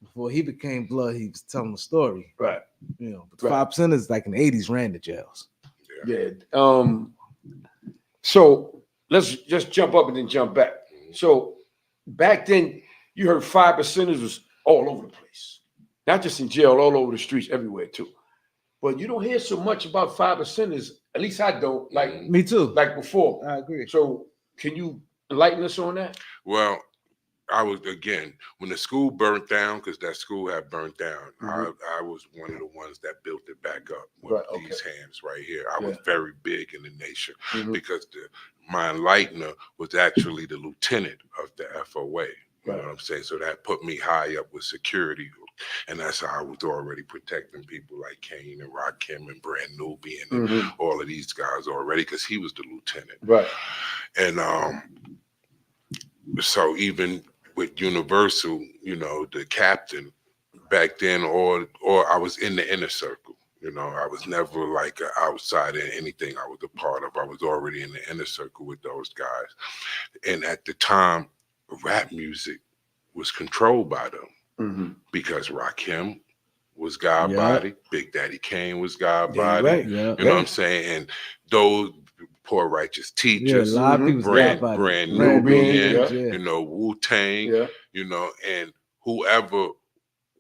Before he became Blood, he was telling the story. Right. You know, but the 5%ers like in the 80s ran the jails. Yeah. So let's just jump up and then jump back. So back then, you heard 5%ers was all over the place. Not just in jail, all over the streets, everywhere too. But you don't hear so much about 5%ers. At least I don't. Like me too. Like before. I agree. So Can you enlighten us on that? Well, I was, again, when the school burnt down, because that school had burnt down, I was one of the ones that built it back up with these hands right here. I was very big in the nation because my enlightener was actually the lieutenant of the FOA. You know what I'm saying? So that put me high up with security. And that's how I was already protecting people like Kane and Rakim and Brand Nubian and all of these guys already, because he was the lieutenant. Right. And so even with Universal, you know, the captain back then, or I was in the inner circle. You know, I was never like an outsider in anything I was a part of. I was already in the inner circle with those guys. And at the time, rap music was controlled by them because Rakim was God body, Big Daddy Kane was God body. You know what I'm saying? And those Poor Righteous Teachers, a lot of people's brand Nubian, you know, Wu-Tang, you know, and whoever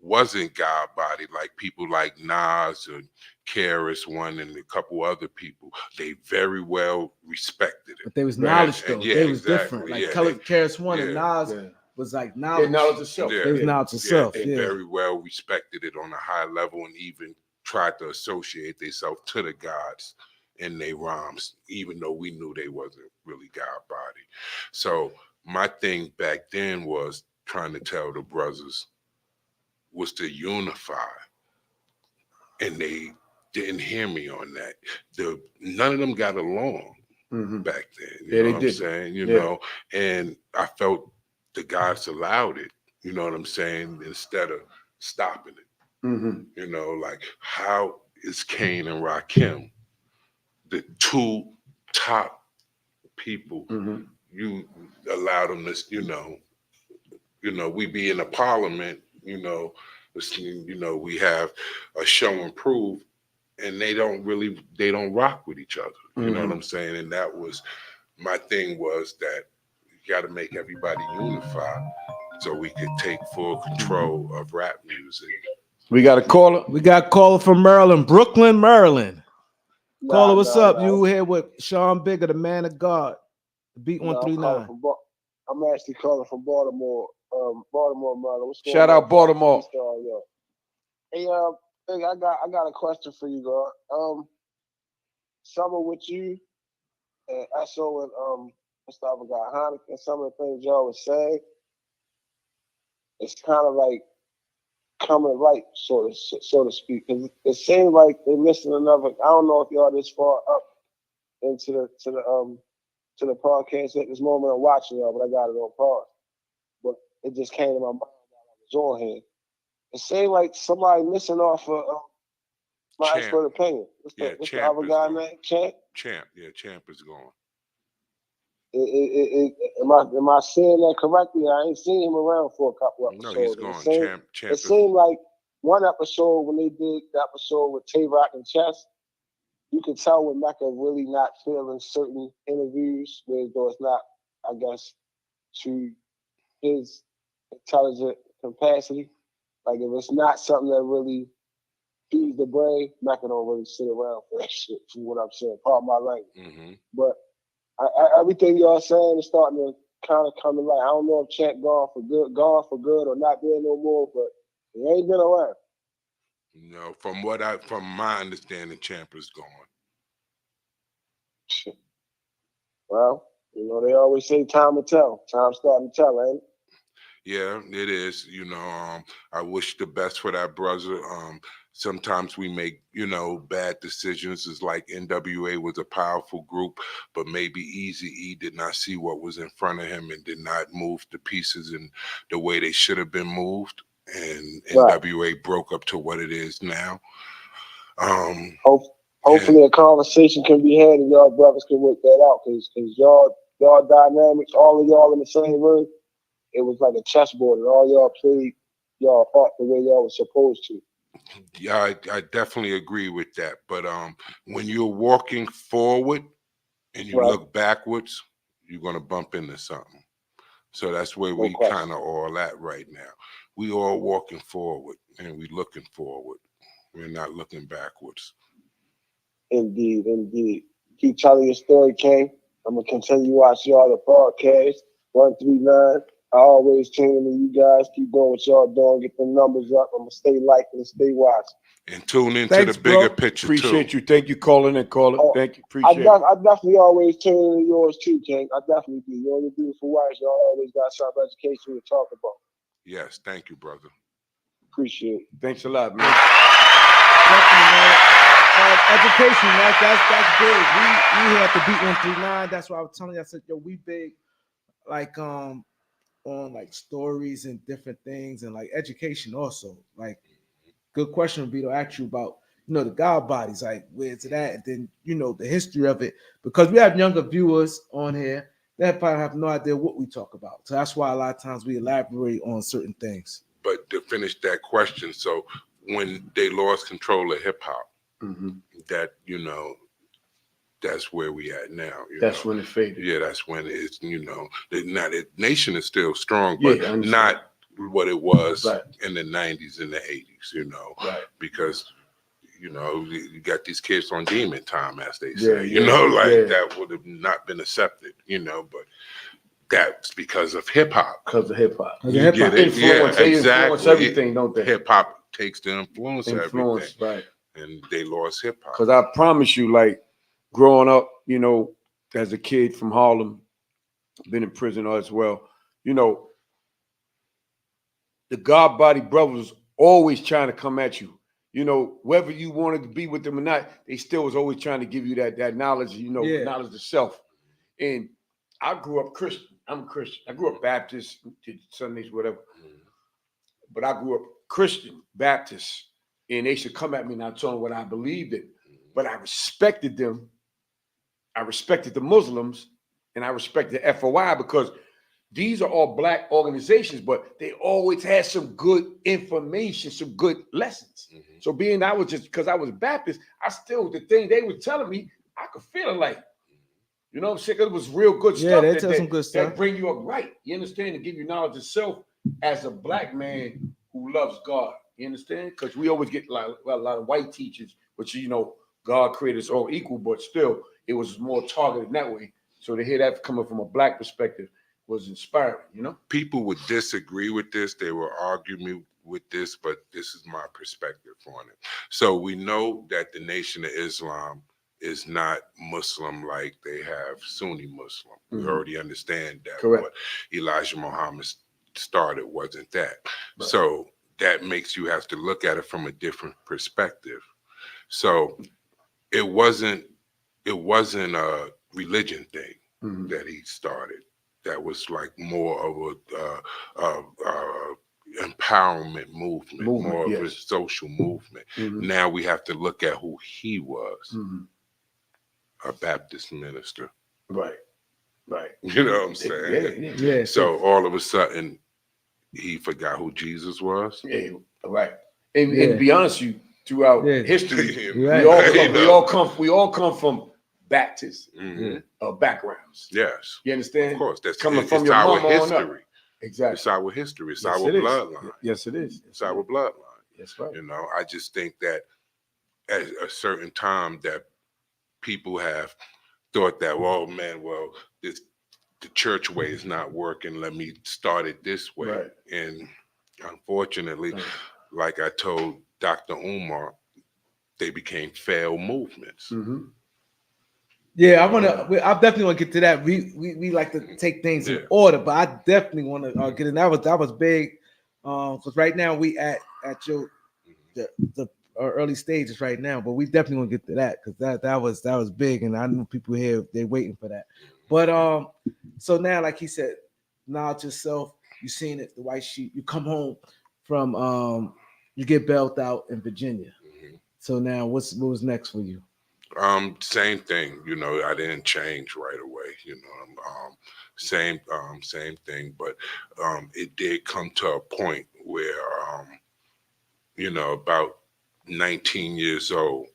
wasn't God body, like people like Nas and KRS One and a couple other people, they very well respected it. But there was knowledge though. Yeah, they was different. Like KRS One and Nas was like knowledge. Knowledge itself. It was knowledge itself. They very well respected it on a high level and even tried to associate themselves to the gods in their rhymes, even though we knew they wasn't really God body. So my thing back then was trying to tell the brothers was to unify, and they didn't hear me on that. None of them got along back then. You know what I'm saying? You know, and I felt the guys allowed it. You know what I'm saying? Instead of stopping it. You know, like how is Kane and Rakim the two top people? You allow them to, you know, we be in a parliament, you know, we have a show and prove, and they don't rock with each other. You know what I'm saying? And that was my thing, was that you got to make everybody unify so we could take full control of rap music. We got a caller. We got a caller from Maryland, Brooklyn, Maryland. Caller, what's up? You here with Sean Bigga, the man of God, Beat 139. I'm actually calling from Baltimore, Maryland. What's going Shout on? out Baltimore. Hey, I got a question for you, God. Summer with you, and I saw when what's the other guy, Hanukkah, and some of the things y'all was saying, it's kind of like coming right, so to speak. Because it seems like they missing another. I don't know if y'all this far up into the podcast at this moment. I'm watching y'all, but I got it on pause. But it just came to my mind while I was on here. It seemed like somebody missing off of my expert opinion. What's the other guy name? Champ. Yeah, Champ is gone. Am I saying that correctly? I ain't seen him around for a couple episodes. No, he's gone. It seemed like one episode when they did the episode with Tay-Rock and Chess, you could tell when Mecca really not feeling certain interviews, though it's not, I guess, to his intelligent capacity. Like if it's not something that really feeds the brain, Mecca don't really sit around for that shit, from what I'm saying. Pardon my language. But everything y'all saying is starting to kind of come to light. I don't know if Champ gone for good or not there no more, but he ain't been around. No, from my understanding, Champ is gone. Well, you know, they always say time will tell. Time's starting to tell, ain't it? Yeah, it is. You know, I wish the best for that brother. Sometimes we make, you know, bad decisions. It's like NWA was a powerful group, but maybe Eazy-E did not see what was in front of him and did not move the pieces in the way they should have been moved. And NWA broke up to what it is now. Hopefully a conversation can be had and y'all brothers can work that out, because y'all dynamics, all of y'all in the same room, it was like a chessboard and all y'all played y'all part the way y'all was supposed to. Yeah, I definitely agree with that. But when you're walking forward and you look backwards, you're gonna bump into something. So that's where we kind of all at right now. We all walking forward and we looking forward. We're not looking backwards. Indeed. Keep telling your story, Kane. I'm gonna continue watching y'all the broadcast. 139. I always tune in to you guys. Keep doing what y'all doing. Get the numbers up. I'm gonna stay liking and stay watching. And tune into Thanks, the bigger bro. picture Appreciate too. you. Thank you calling and calling. Oh, Thank you. Appreciate it. I definitely always tune into yours too, King. I definitely do. You and your beautiful wife, y'all always got some education to talk about. Yes, thank you, brother. Appreciate it. Thanks a lot, man. Definitely, man. Education, man. That's big. We here at the Beat 139. That's why I was telling you. I said, yo, we big, like on like stories and different things, and like education also. Like, good question would be to ask you about, the God bodies, like where's it at, and then the history of it, because we have younger viewers on here that probably have no idea what we talk about. So that's why a lot of times we elaborate on certain things. But to finish that question, so when they lost control of hip hop, that that's where we at now. That's when it faded. Yeah, that's when it's now the nation is still strong, but not what it was in the 90s and the 80s. Right. Because you got these kids on demon time, as they Yeah, say. yeah. That would have not been accepted. But that's because of hip hop. Because of hip hop. You get it? Influence, Yeah, they exactly. influence everything, don't they? Hip hop takes the everything. Right. And they lost hip hop. Because I promise you, like growing up, as a kid from Harlem, been in prison as well, the God Body Brothers always trying to come at you. Whether you wanted to be with them or not, they still was always trying to give you that knowledge, knowledge of self. And I grew up Christian. I'm a Christian. I grew up Baptist, did Sundays, whatever. But I grew up Christian, Baptist. And they should come at me and I told them what I believed in. But I respected them. I respected the Muslims and I respected FOI because these are all black organizations, but they always had some good information, some good lessons. So being I was just, because I was Baptist, I still, the thing they were telling me, I could feel it like, you know what I'm saying? It was real good stuff. Yeah, they tell some good stuff. That bring you up right. You understand? To give you knowledge of self as a black man who loves God. You understand? Because we always get a lot of white teachers, which, God created us all equal, but still, it was more targeted that way. So to hear that coming from a black perspective was inspiring, People would disagree with this. They will argue me with this, but this is my perspective on it. So we know that the Nation of Islam is not Muslim like they have Sunni Muslim. We already understand that. Correct. What Elijah Muhammad started wasn't that. Right. So that makes you have to look at it from a different perspective. So it wasn't a religion thing that he started. That was like more of a empowerment movement, more of a social movement. Now we have to look at who he was, a Baptist minister. Right. You know what I'm saying? Yeah. So all of a sudden, he forgot who Jesus was. Yeah, right. And to be honest with you, throughout history, Right. we all come from Baptist backgrounds. Yes. You understand? Of course. That's coming from it's your our mama on up. history. Exactly. It's our history. It's Yes, our it is. bloodline. Yes, it is. It's our bloodline. That's right. I just think that at a certain time that people have thought that, the church way is not working. Let me start it this way. Right. And unfortunately, like I told Dr. Umar, they became failed movements. Yeah, I definitely want to get to that. We like to take things in order, but I definitely want to get in. That was big, because right now we at your the early stages right now, but we definitely want to get to that because that was big, and I know people here they're waiting for that. But so now, like he said, knowledge yourself. You seen it, the white sheet. You come home from you get bailed out in Virginia. So now, what was next for you? Same thing. I didn't change right away. Same thing. But it did come to a point where, about 19 years old,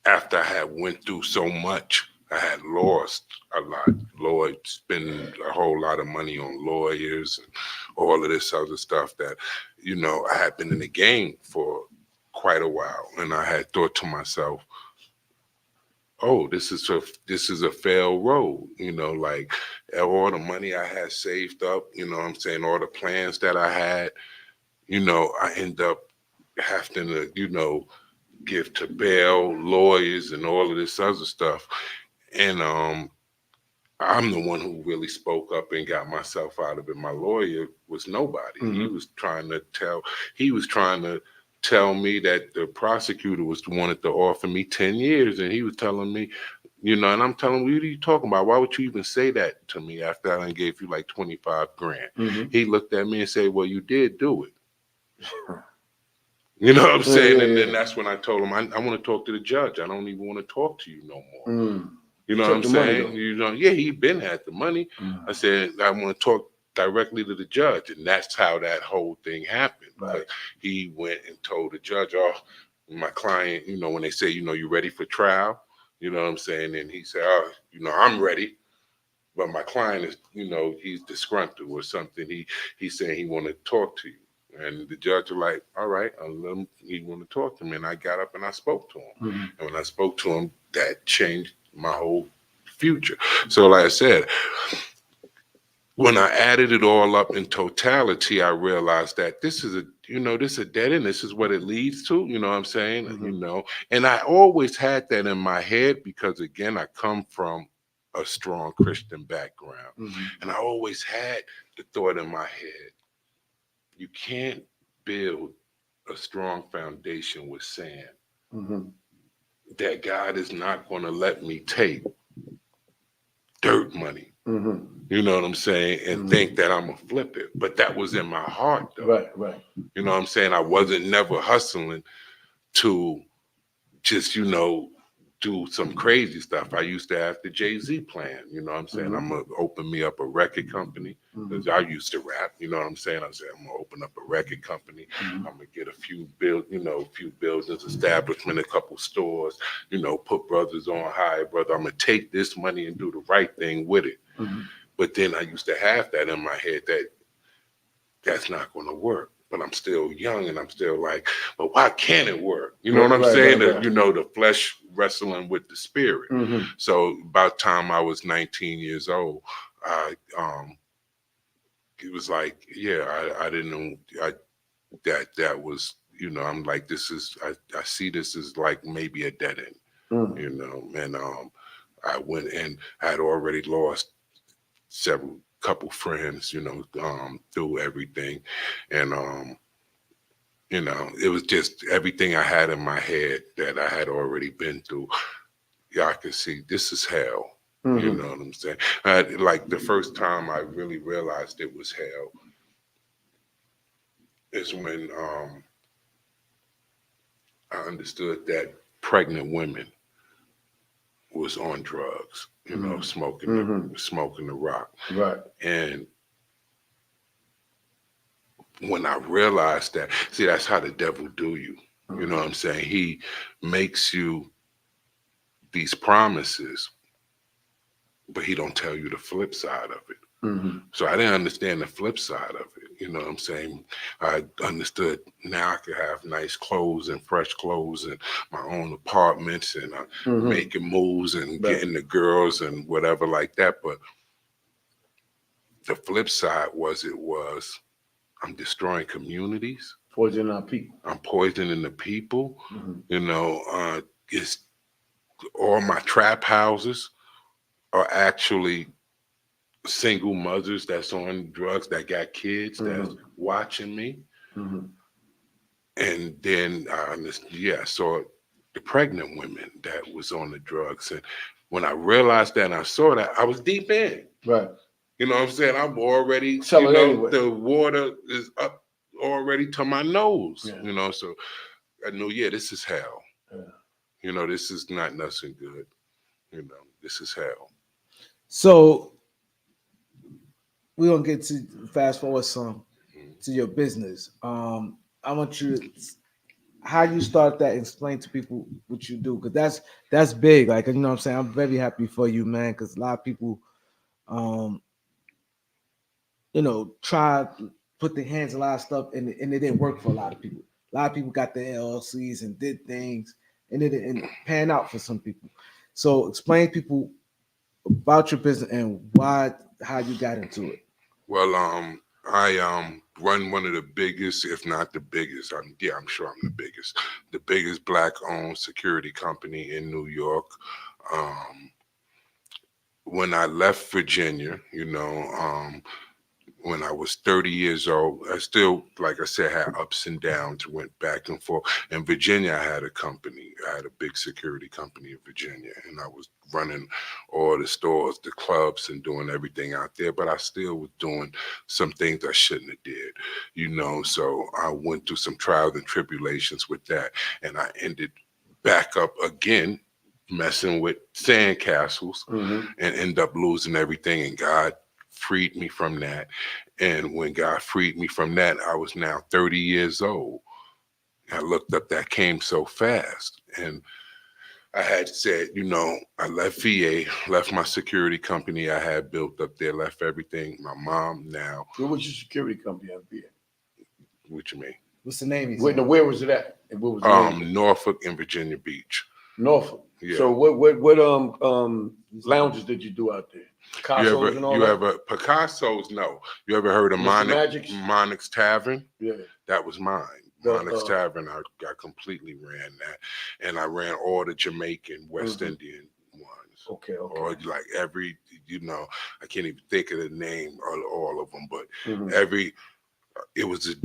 after I had went through so much, I had lost a lot. Spending a whole lot of money on lawyers and all of this other stuff that, I had been in the game for quite a while. And I had thought to myself, oh, this is a failed road, like all the money I had saved up, what I'm saying, all the plans that I had, I end up having to, give to bail, lawyers, and all of this other stuff. And I'm the one who really spoke up and got myself out of it. My lawyer was nobody. Mhm. He was trying to tell me that the prosecutor wanted to offer me 10 years, and he was telling me, and I'm telling him, what are you talking about? Why would you even say that to me after I done gave you like 25 grand? Mhm. He looked at me and said, well, you did do it. You know what I'm saying? And then that's when I told him, I want to talk to the judge. I don't even want to talk to you no more. Mm. You know Took what I'm the money, saying? though. Yeah, he been had the money. I said, I want to talk directly to the judge. And that's how that whole thing happened. Right. But he went and told the judge, oh, my client, when they say, you ready for trial? You know what I'm saying? And he said, oh, I'm ready. But my client is, he's disgruntled or something. He's saying he want to talk to you. And the judge was like, all right, I'll let him, he want to talk to me. And I got up and I spoke to him. Mhm. And when I spoke to him, that changed my whole future. So like I said, when I added it all up in totality, I realized that this is a dead end. This is what it leads to, you know what I'm saying? Mhm. And I always had that in my head because again, I come from a strong Christian background. Mhm. And I always had the thought in my head, you can't build a strong foundation with sand. Mhm. That God is not going to let me take dirt money. Mhm. You know what I'm saying? And Mhm. think that I'm going to flip it. But that was in my heart, though. Right. You know what I'm saying? I wasn't never hustling to just, do some crazy stuff. I used to have the Jay-Z plan. You know what I'm saying? Mhm. I'm going to open me up a record company. Because I used to rap, you know what I'm saying? I said, I'm gonna open up a record company. Mhm. I'm gonna get a few buildings, establishment, a couple stores, put brothers on high, brother. I'm gonna take this money and do the right thing with it. Mhm. But then I used to have that in my head that that's not gonna work. But I'm still young and I'm still like, but why can't it work? You know what I'm saying? Right. The flesh wrestling with the spirit. Mhm. So about time I was 19 years old, I it was like, yeah, I didn't know that was, I'm like, I see this as like maybe a dead end, and I went and I had already lost couple friends, through everything. And, it was just everything I had in my head that I had already been through. Yeah, I could see this is hell. You know what I'm saying? Like the first time I really realized it was hell is when I understood that pregnant women was on drugs, smoking the rock. Right. And when I realized that, see, that's how the devil do you. You know what I'm saying? He makes you these promises, but he don't tell you the flip side of it. So I didn't understand the flip side of it. You know what I'm saying? I understood now I could have nice clothes and fresh clothes and my own apartments and making moves and getting the girls and whatever like that. But the flip side was I'm destroying communities. Poisoning our people. I'm poisoning the people. It's all my trap houses are actually single mothers that's on drugs that got kids that's watching me. And then I saw the pregnant women that was on the drugs. And when I realized that and I saw that, I was deep in. Right. You know what I'm saying? I'm already, Anyway. the water is up already to my nose. Yeah. So I knew, this is hell. Yeah. This is not nothing good. This is hell. So we're gonna get to fast forward some to your business. I want you to how you start that, explain to people what you do, because that's big. Like, you know what I'm saying? I'm very happy for you, man, because a lot of people try put their hands in a lot of stuff and it didn't work for a lot of people. A lot of people got their LLCs and did things and it didn't pan out for some people. So explain to people about your business and how you got into it. Well, I run one of the biggest, if not the biggest. I'm sure I'm the biggest black-owned security company in New York. When I left Virginia, when I was 30 years old, I still, like I said, had ups and downs, went back and forth. In Virginia, I had a company. I had a big security company in Virginia, and I was running all the stores, the clubs, and doing everything out there. But I still was doing some things I shouldn't have did, So I went through some trials and tribulations with that, and I ended back up again, messing with sandcastles, and end up losing everything. And God freed me from that. And when God freed me from that, I was now 30 years old. I looked up, that came so fast. And I had said, I left VA, left my security company I had built up there, left everything. My mom now. Where was your security company at VA? What you mean? What's the name? Where was it at? And what was the name? Norfolk and Virginia Beach. Norfolk. Yeah. So what lounges did you do out there? Picasso's and all that? Picasso's? No. You ever heard of Monix Tavern? Yeah. That was mine. Monix Tavern. I completely ran that, and I ran all the Jamaican, West Indian ones. Okay. Or like every, I can't even think of the name of all of them, but it was a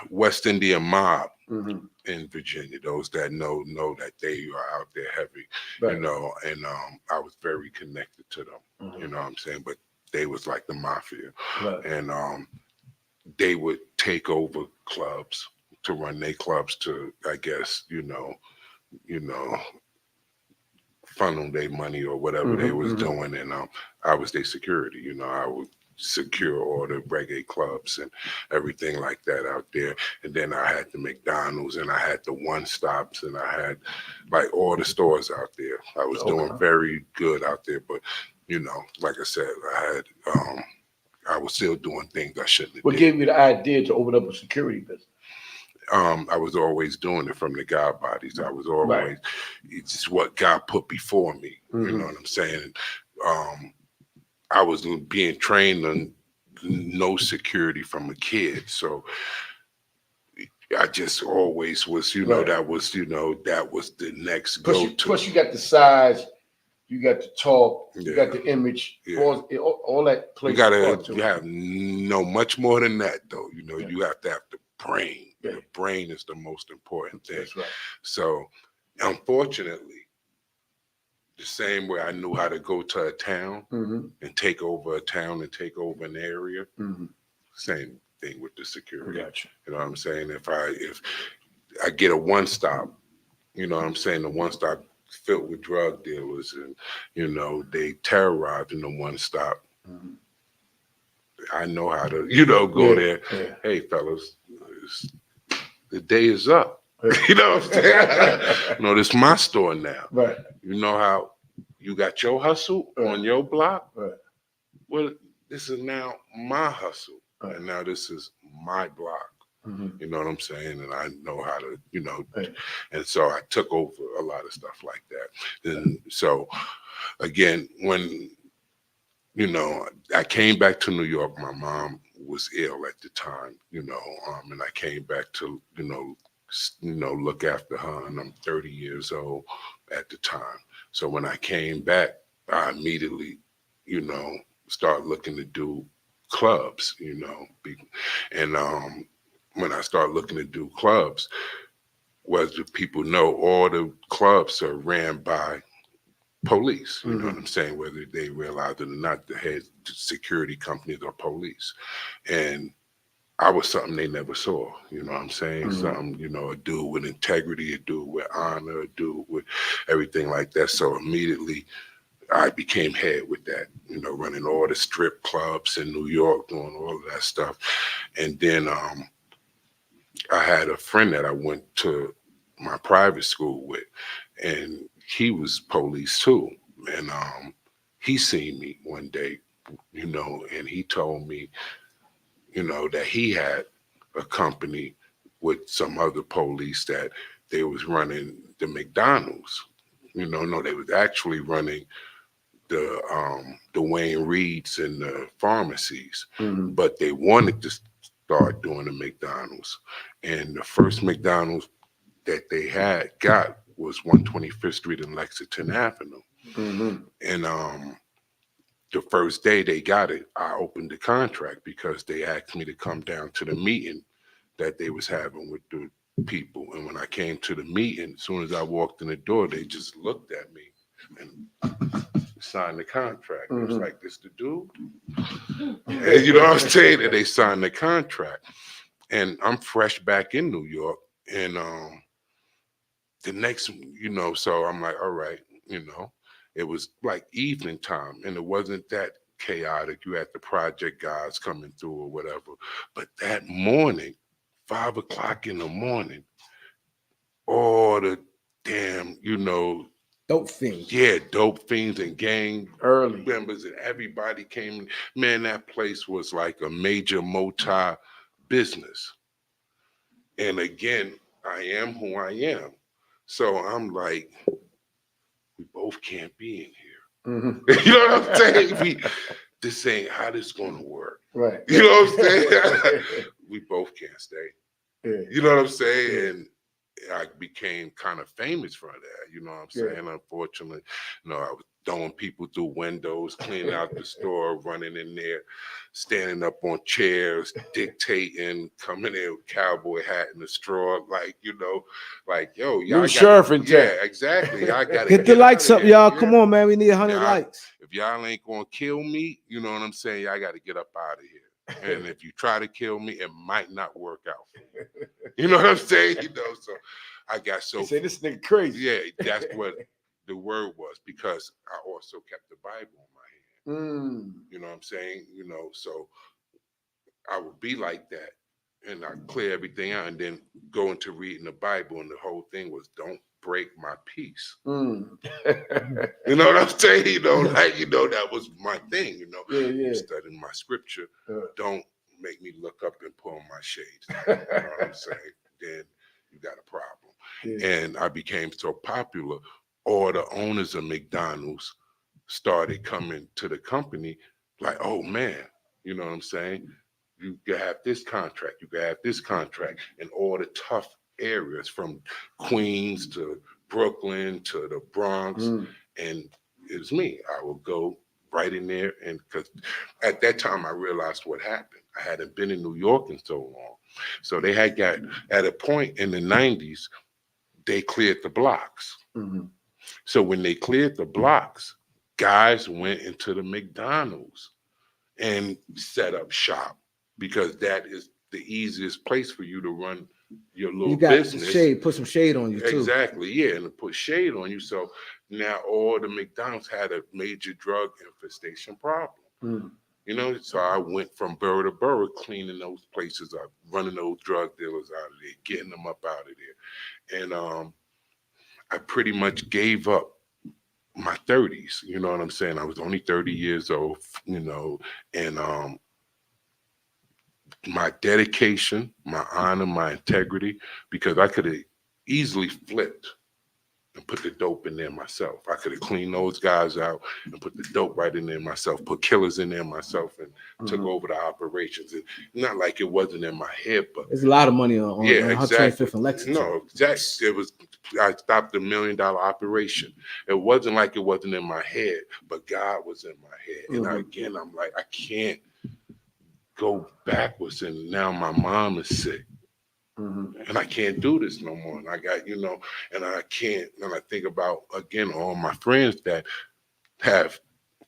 West Indian mob in Virginia. Those that know that they are out there heavy, right. and I was very connected to them. You know what I'm saying? But they was like the mafia, right. and they would take over clubs to run their clubs to, I guess, funnel their money or whatever they was doing, and I was their security. I would secure all the reggae clubs and everything like that out there. And then I had the McDonald's, and I had the One Stops, and I had like all the stores out there. I was doing very good out there, but like I said, I was still doing things I shouldn't have. What gave you the idea to open up a security business? I was always doing it from the God bodies. I was always, it's just what God put before me. You know what I'm saying? I was being trained on no security from a kid. So I just always was, that was the next go-to. Plus you got the size, you got the talk, you got the image, all that plays. You have much more than that though. You have to have the brain. Yeah. The brain is the most important thing. That's right. So unfortunately, the same way I knew how to go to a town and take over a town and take over an area, same thing with the security. Gotcha. You know what I'm saying? If I get a one stop, the one stop filled with drug dealers, and they terrorize in the one stop. I know how to, go there. Yeah. Hey, fellas, the day is up. You know what I'm saying? This is my store now. Right. You know how you got your hustle on your block? Right. Well, this is now my hustle. Right. And now this is my block. You know what I'm saying? And I know how to, and so I took over a lot of stuff like that. And so again, when, I came back to New York, my mom was ill at the time, and I came back to, look after her, and I'm 30 years old at the time. So when I came back, I immediately, start looking to do clubs, and when I started looking to do clubs, was the people know all the clubs are ran by police, you know what I'm saying, whether they realize it or not, the head security companies are police. And I was something they never saw, you know what I'm saying? Something, a dude with integrity, a dude with honor, a dude with everything like that. So immediately I became head with that, running all the strip clubs in New York, doing all of that stuff. And then I had a friend that I went to my private school with, and he was police too. And he seen me one day, and he told me, that he had a company with some other police that they was running the McDonald's You know, no, they was actually running the Wayne Reeds and the pharmacies, but they wanted to start doing the McDonald's. And the first McDonald's that they got was 125th Street and Lexington Avenue. And the first day they got it, I opened the contract because they asked me to come down to the meeting that they was having with the people. And when I came to the meeting, as soon as I walked in the door, they just looked at me and signed the contract. It was like, this the dude? And you know what I'm saying? And they signed the contract. And I'm fresh back in New York. And the next, you know, so I'm like, all right, you know, it was like evening time and it wasn't that chaotic. You had the project guys coming through or whatever. But that morning, 5 o'clock in the morning, all the damn, you know, Dope fiends. yeah, dope fiends and gang Early. members and everybody came. Man, that place was like a major multi-business. And again, I am who I am. So I'm like, we both can't be in here. You know what I'm saying? This ain't how this gonna work. Right. You know what I'm saying? We both can't stay. Yeah. You know what I'm saying? And I became kind of famous for that. You know what I'm saying? Unfortunately, you know, I was throwing people through windows, cleaning out the store, running in there, standing up on chairs, dictating, coming in with cowboy hat and a straw, like, you know, like, yo, y'all New sheriff in town. yeah, exactly. I gotta Get the lights up, here. y'all. Yeah. Come on, man. We need 100 lights. If y'all ain't gonna kill me, you know what I'm saying? Y'all got to get up out of here. And if you try to kill me, it might not work out for you. You know what I'm saying? You know, so I got so. They say this nigga crazy. Yeah, that's what the word was, because I also kept the Bible in my hand. You know what I'm saying? You know, so I would be like that, and I clear everything out, and then go into reading the Bible, and the whole thing was, don't break my peace. You know what I'm saying? You know, like, you know, that was my thing. You know, studying my scripture. Don't make me look up and pull on my shades. You know what I'm saying? Then you got a problem. And I became so popular, all the owners of McDonald's started coming to the company like, oh man, you know what I'm saying? You can have this contract, you can have this contract, and all the tough areas from Queens to Brooklyn to the Bronx. And it was me. I would go right in there, and because at that time I realized what happened. I hadn't been in New York in so long. So they had got, at a point in the 90s, they cleared the blocks. So when they cleared the blocks, guys went into the McDonald's and set up shop, because that is the easiest place for you to run your little business. Shade, put some shade on you too. Exactly, yeah, and to put shade on you. So now all the McDonald's had a major drug infestation problem. You know, so I went from borough to borough, cleaning those places up, running those drug dealers out of there, getting them up out of there. And I pretty much gave up my 30s. You know what I'm saying? I was only 30 years old, you know, and my dedication, my honor, my integrity, because I could have easily flipped and put the dope in there myself. I could have cleaned those guys out and put the dope right in there myself, put killers in there myself, and took over the operations. And not like it wasn't in my head, but there's a lot of money on exactly. 125th and Lexington. No, exactly. It was, I stopped $1 million operation. It wasn't like it wasn't in my head, but God was in my head. And again, I'm like, I can't go backwards. And now my mom is sick. And I can't do this no more. And I got, you know, and I can't, and I think about, again, all my friends that have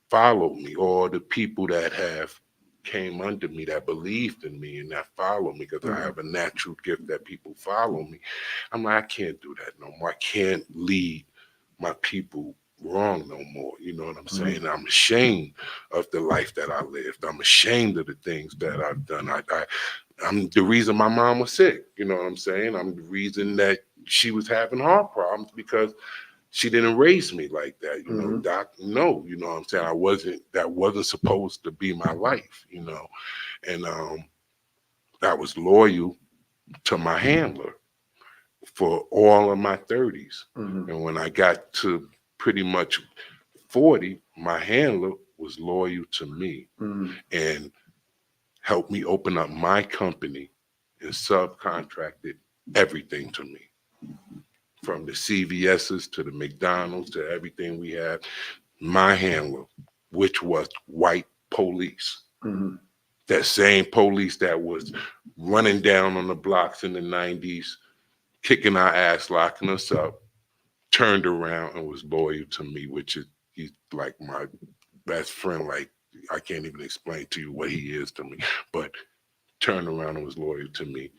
followed me, or the people that have came under me, that believed in me and that follow me, because I have a natural gift that people follow me. I'm like, I can't do that no more. I can't lead my people wrong no more. You know what I'm saying? I'm ashamed of the life that I lived. I'm ashamed of the things that I've done. I'm the reason my mom was sick. You know what I'm saying? I'm the reason that she was having heart problems, because she didn't raise me like that. You know, doc, no, you know what I'm saying? That wasn't supposed to be my life, you know. And I was loyal to my handler for all of my 30s. And when I got to pretty much 40, my handler was loyal to me and helped me open up my company and subcontracted everything to me. From the CVS's to the McDonald's to everything we had, my handler, which was white police. That same police that was running down on the blocks in the 90s, kicking our ass, locking us up, turned around and was loyal to me, which is he's like my best friend. Like, I can't even explain to you what he is to me, but turned around and was loyal to me.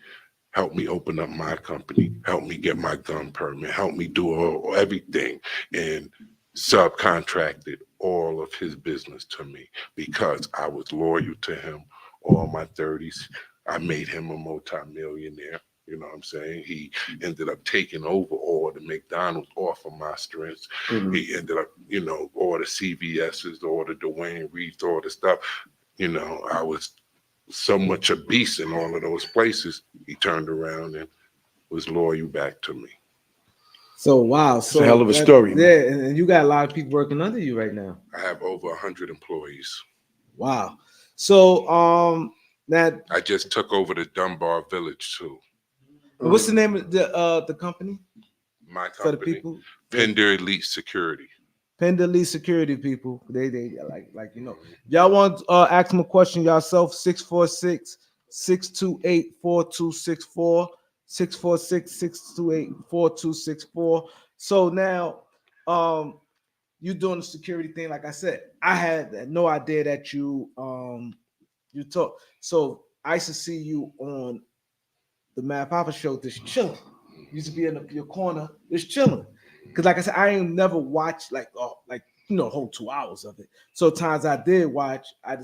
Helped me open up my company, helped me get my gun permit, helped me do everything, and subcontracted all of his business to me because I was loyal to him all my 30s. I made him a multimillionaire. You know what I'm saying? He ended up taking over all the McDonald's off of my strengths. He ended up, you know, all the CVS's, all the Dwayne Reeds, all the stuff. You know, I was so much a beast in all of those places. He turned around and was loyal back to me. So wow, It's a hell of a story, man. Yeah, and you got a lot of people working under you right now. I have over 100 employees. Wow. So that I just took over the Dunbar Village too. what's the name of the company My for the company, people? Pender Elite Security. Pendley Security people. They like you know. Y'all want ask them a question yourself, 646-628-4264, 646-628-4264. So now you doing the security thing. Like I said, I had no idea that you talk. So I used to see you on the Mad Papa show, just chilling. You used to be in your corner, just chilling. Because like I said, I ain't never watched like you know, the whole 2 hours of it. So times I did watch, I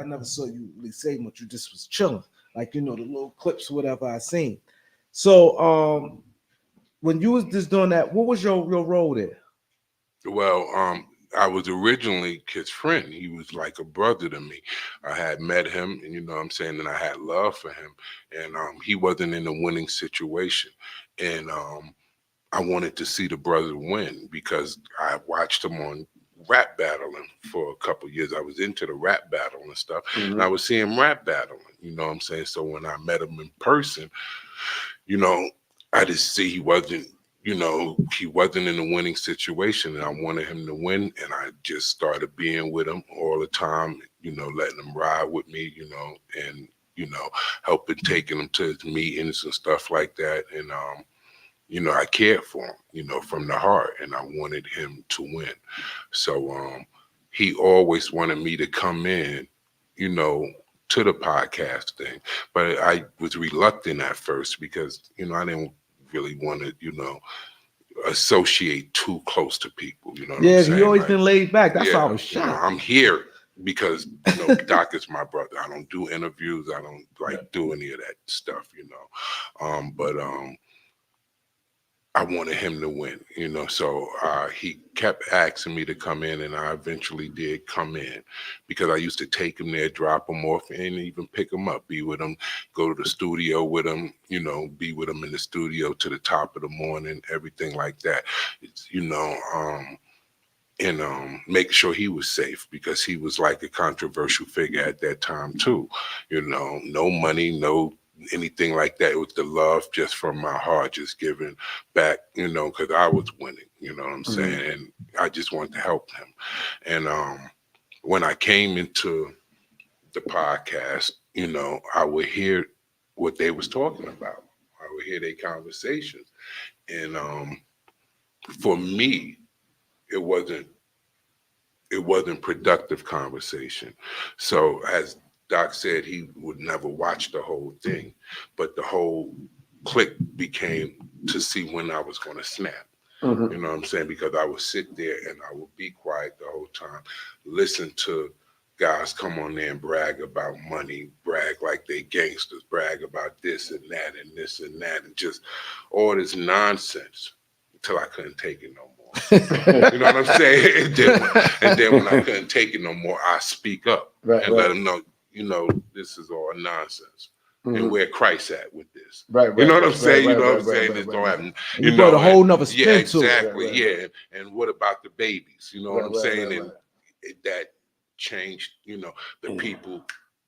never saw you really say much. You just was chilling, like, you know, the little clips, whatever I seen. So when you was just doing that, what was your role there? Well, I was originally his friend. He was like a brother to me. I had met him, and you know what I'm saying, and I had love for him. And he wasn't in a winning situation. And I wanted to see the brother win because I watched him on rap battling for a couple of years. I was into the rap battle and stuff. And I was seeing rap battling, you know what I'm saying? So when I met him in person, you know, I just see he wasn't in a winning situation, and I wanted him to win. And I just started being with him all the time, you know, letting him ride with me, you know, and, you know, helping taking him to his meetings and stuff like that. And, you know, I cared for him, you know, from the heart, and I wanted him to win. So he always wanted me to come in, you know, to the podcast thing. But I was reluctant at first because, you know, I didn't really want to, you know, associate too close to people. You know what I'm saying? You always been laid back. That's why I was you know, shocked. I'm here because, you know, Doc is my brother. I don't do interviews. I don't do any of that stuff, you know. But I wanted him to win, you know, so he kept asking me to come in, and I eventually did come in because I used to take him there, drop him off, and even pick him up, be with him, go to the studio with him, you know, be with him in the studio to the top of the morning, everything like that. It's, you know, and make sure he was safe because he was like a controversial figure at that time too. You know, no money, no anything like that. It was the love just from my heart, just giving back, you know, because I was winning, you know what I'm saying? And I just wanted to help him. And when I came into the podcast, you know, I would hear what they was talking about. I would hear their conversations. And for me, it wasn't productive conversation. So as Doc said, he would never watch the whole thing, but the whole click became to see when I was going to snap. You know what I'm saying? Because I would sit there and I would be quiet the whole time, listen to guys come on there and brag about money, brag like they gangsters, brag about this and that and this and that, and just all this nonsense until I couldn't take it no more. You know what I'm saying? And then when I couldn't take it no more, I speak up and let them know, you know, this is all nonsense. and where Christ at with this. Right, You know what right, I'm saying? right, You know what right, I'm right, saying? right, This right, don't right. happen. And you brought a whole nother spin yeah, to it. exactly. Right, right, Yeah. And what about the babies? You know what I'm saying? right, And that changed, the people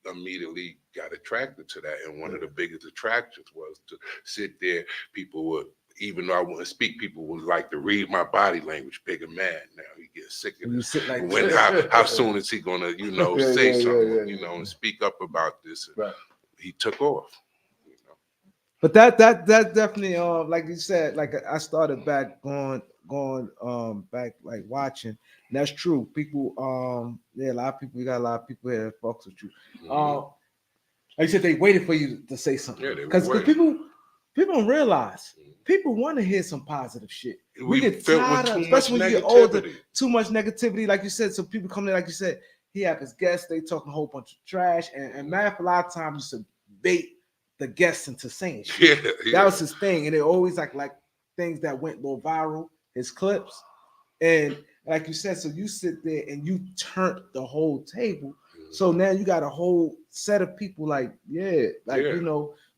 immediately got attracted to that. And one of the biggest attractions was to sit there. People would, even though I wouldn't speak, people would like to read my body language. Bigger man now, he gets sick of You this. sit like When how soon is he gonna, say something, and speak up about this? And he took off. But that definitely like you said, like I started back going back like watching. And that's true. People a lot of people, you got a lot of people here that fucks with you. Like you said, they waited for you to say something. Yeah, they Because were people don't realize people want to hear some positive shit. We get tired of, especially when you get older, too much negativity, like you said. So people come in, like you said, he have his guests, they talking a whole bunch of trash, and math a lot of times used to bait the guests into saying shit. That was his thing, and it always like things that went a little viral, his clips, and like you said, so you sit there and you turned the whole table. So now you got a whole set of people like,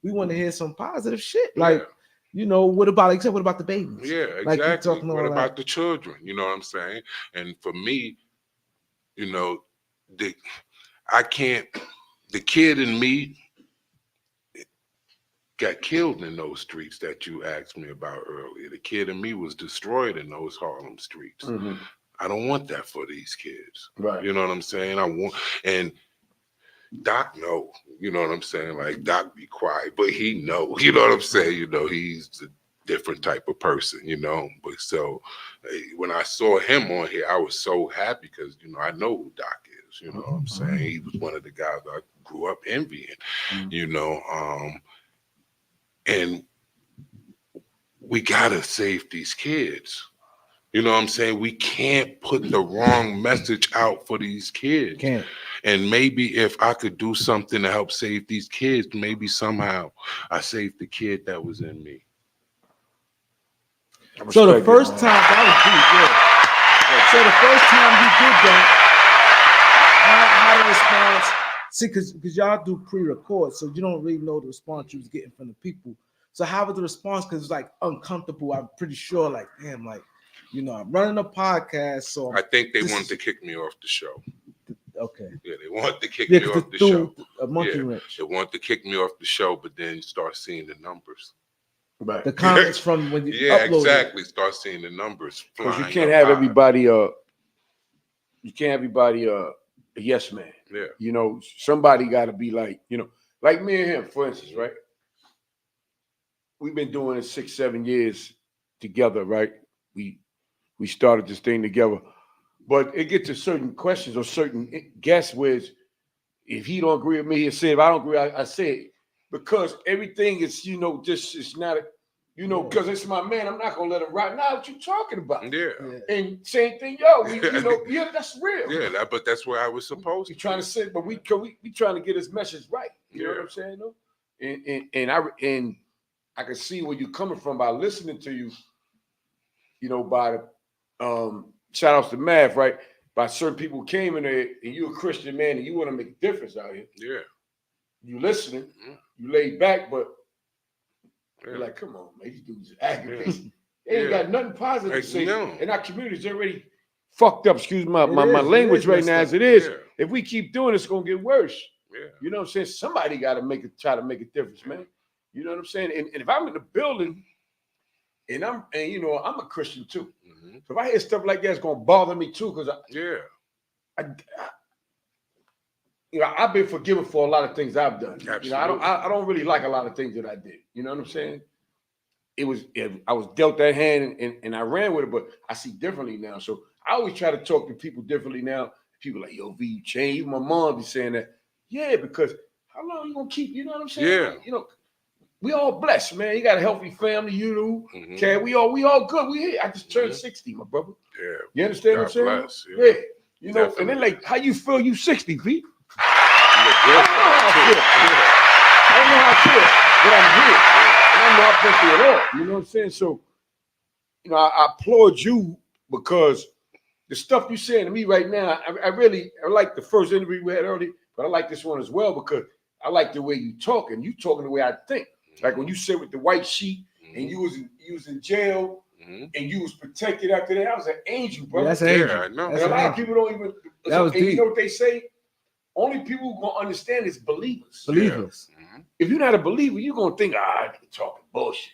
we want to hear some positive shit. Like, what about the babies? Yeah, Like, exactly. What about the children? You know what I'm saying? And for me, the kid in me got killed in those streets that you asked me about earlier. The kid in me was destroyed in those Harlem streets. I don't want that for these kids. Right. You know what I'm saying? And Doc know, you know what I'm saying? Like, Doc be quiet, but he know, you know what I'm saying? He's a different type of person, But so when I saw him on here, I was so happy because, I know who Doc is, you know what I'm saying? He was one of the guys I grew up envying, and we gotta save these kids. You know what I'm saying? We can't put the wrong message out for these kids. Can't. And maybe if I could do something to help save these kids, maybe somehow I saved the kid that was in me. So the first time, that was deep, yeah. So the first time you did that, how the response? See, because y'all do pre-record, so you don't really know the response you was getting from the people. So how was the response? Because it's like uncomfortable. I'm pretty sure, like, damn, like, I'm running a podcast, so I think they wanted to kick me off the show. Okay. Yeah, they wanted to kick me off the show. Wrench. They wanted to kick me off the show, but then you start seeing the numbers. Right. The comments from when you upload exactly. Start seeing the numbers flying. Because you can't have everybody a yes man. Yeah. Somebody got to be like, like me and him, for instance, right? We've been doing it 6-7 years together, right? We started this thing together, but it gets to certain questions or certain guests where if he don't agree with me, he'll say, if I don't agree, I say it. Because everything is, just it's not, because it's my man. I'm not gonna let him ride. Now, what you talking about? Yeah. And same thing, that's real. Yeah, but that's where I was supposed to. We trying to say, but we trying to get his message right. You know what I'm saying, though? And I can see where you're coming from by listening to you. By the shout outs to Math, right? By certain people who came in there, and you're a Christian man, and you want to make a difference out here. Yeah. You listening, you laid back, but you're like, come on, man, these dudes are aggravating. They ain't got nothing positive to say. And our community's already fucked up. Excuse my language right now as it is. Yeah. If we keep doing it, it's gonna get worse. Yeah. You know what I'm saying? Somebody got to try to make a difference, man. You know what I'm saying? And if I'm in the building, and I'm a Christian too. So if I hear stuff like that, it's gonna bother me too, because I've been forgiven for a lot of things I've done. Absolutely. I don't really like a lot of things that I did. You know what I'm saying? I was dealt that hand and I ran with it, but I see differently now. So I always try to talk to people differently now. People like, yo, V, you changed. Even my mom be saying that. Yeah, because how long you gonna keep? You know what I'm saying? Yeah. We all blessed, man. You got a healthy family, Okay, we all good. We here. I just turned 60, my brother. Yeah. You understand what I'm saying? Bless, yeah. Definitely. And then like, how you feel? You 60, V? I don't know how I feel, but I'm here. And I know I've been through it all. You know what I'm saying? So, I applaud you because the stuff you're saying to me right now, I like the first interview we had earlier, but I like this one as well because I like the way you talking. You talking the way I think. Like when you sit with the white sheet and you was in jail and you was protected after that. I was an angel, bro. Yeah, that's an angel. I know. And a lot of people don't even. That was and you deep. know what they say? Only people who gonna understand is believers. Believers. If you're not a believer, you're gonna think, you're talking bullshit.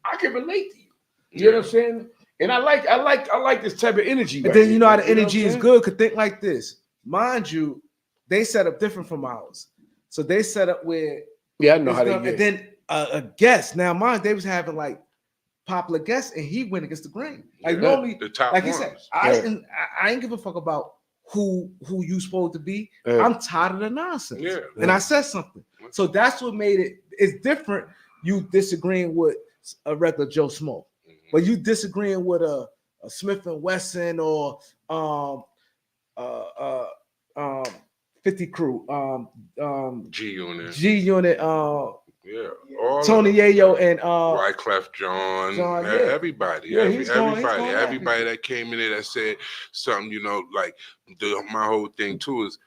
I can relate to you. You know what I'm saying? And I like this type of energy. And right then here, you know how man. the energy what I'm is saying? good. Could think like this. Mind you, they set up different from ours. So they set up where Yeah, I know it's how they gonna- get. and then a guest. Now mine, they was having like popular guests, and he went against the grain. Like normally, the top like he ones. said, I ain't give a fuck about who you supposed to be. I'm tired of the nonsense. Yeah. And I said something. So that's what made it. It's different. You disagreeing with a regular Joe Smo, but you disagreeing with a Smith and Wesson or 50 Crew, G Unit. G Unit, Yeah. All Tony of them. Yayo and Wyclef John, John, yeah. everybody, Yeah, he's going everybody that came in there that said something, like my whole thing too is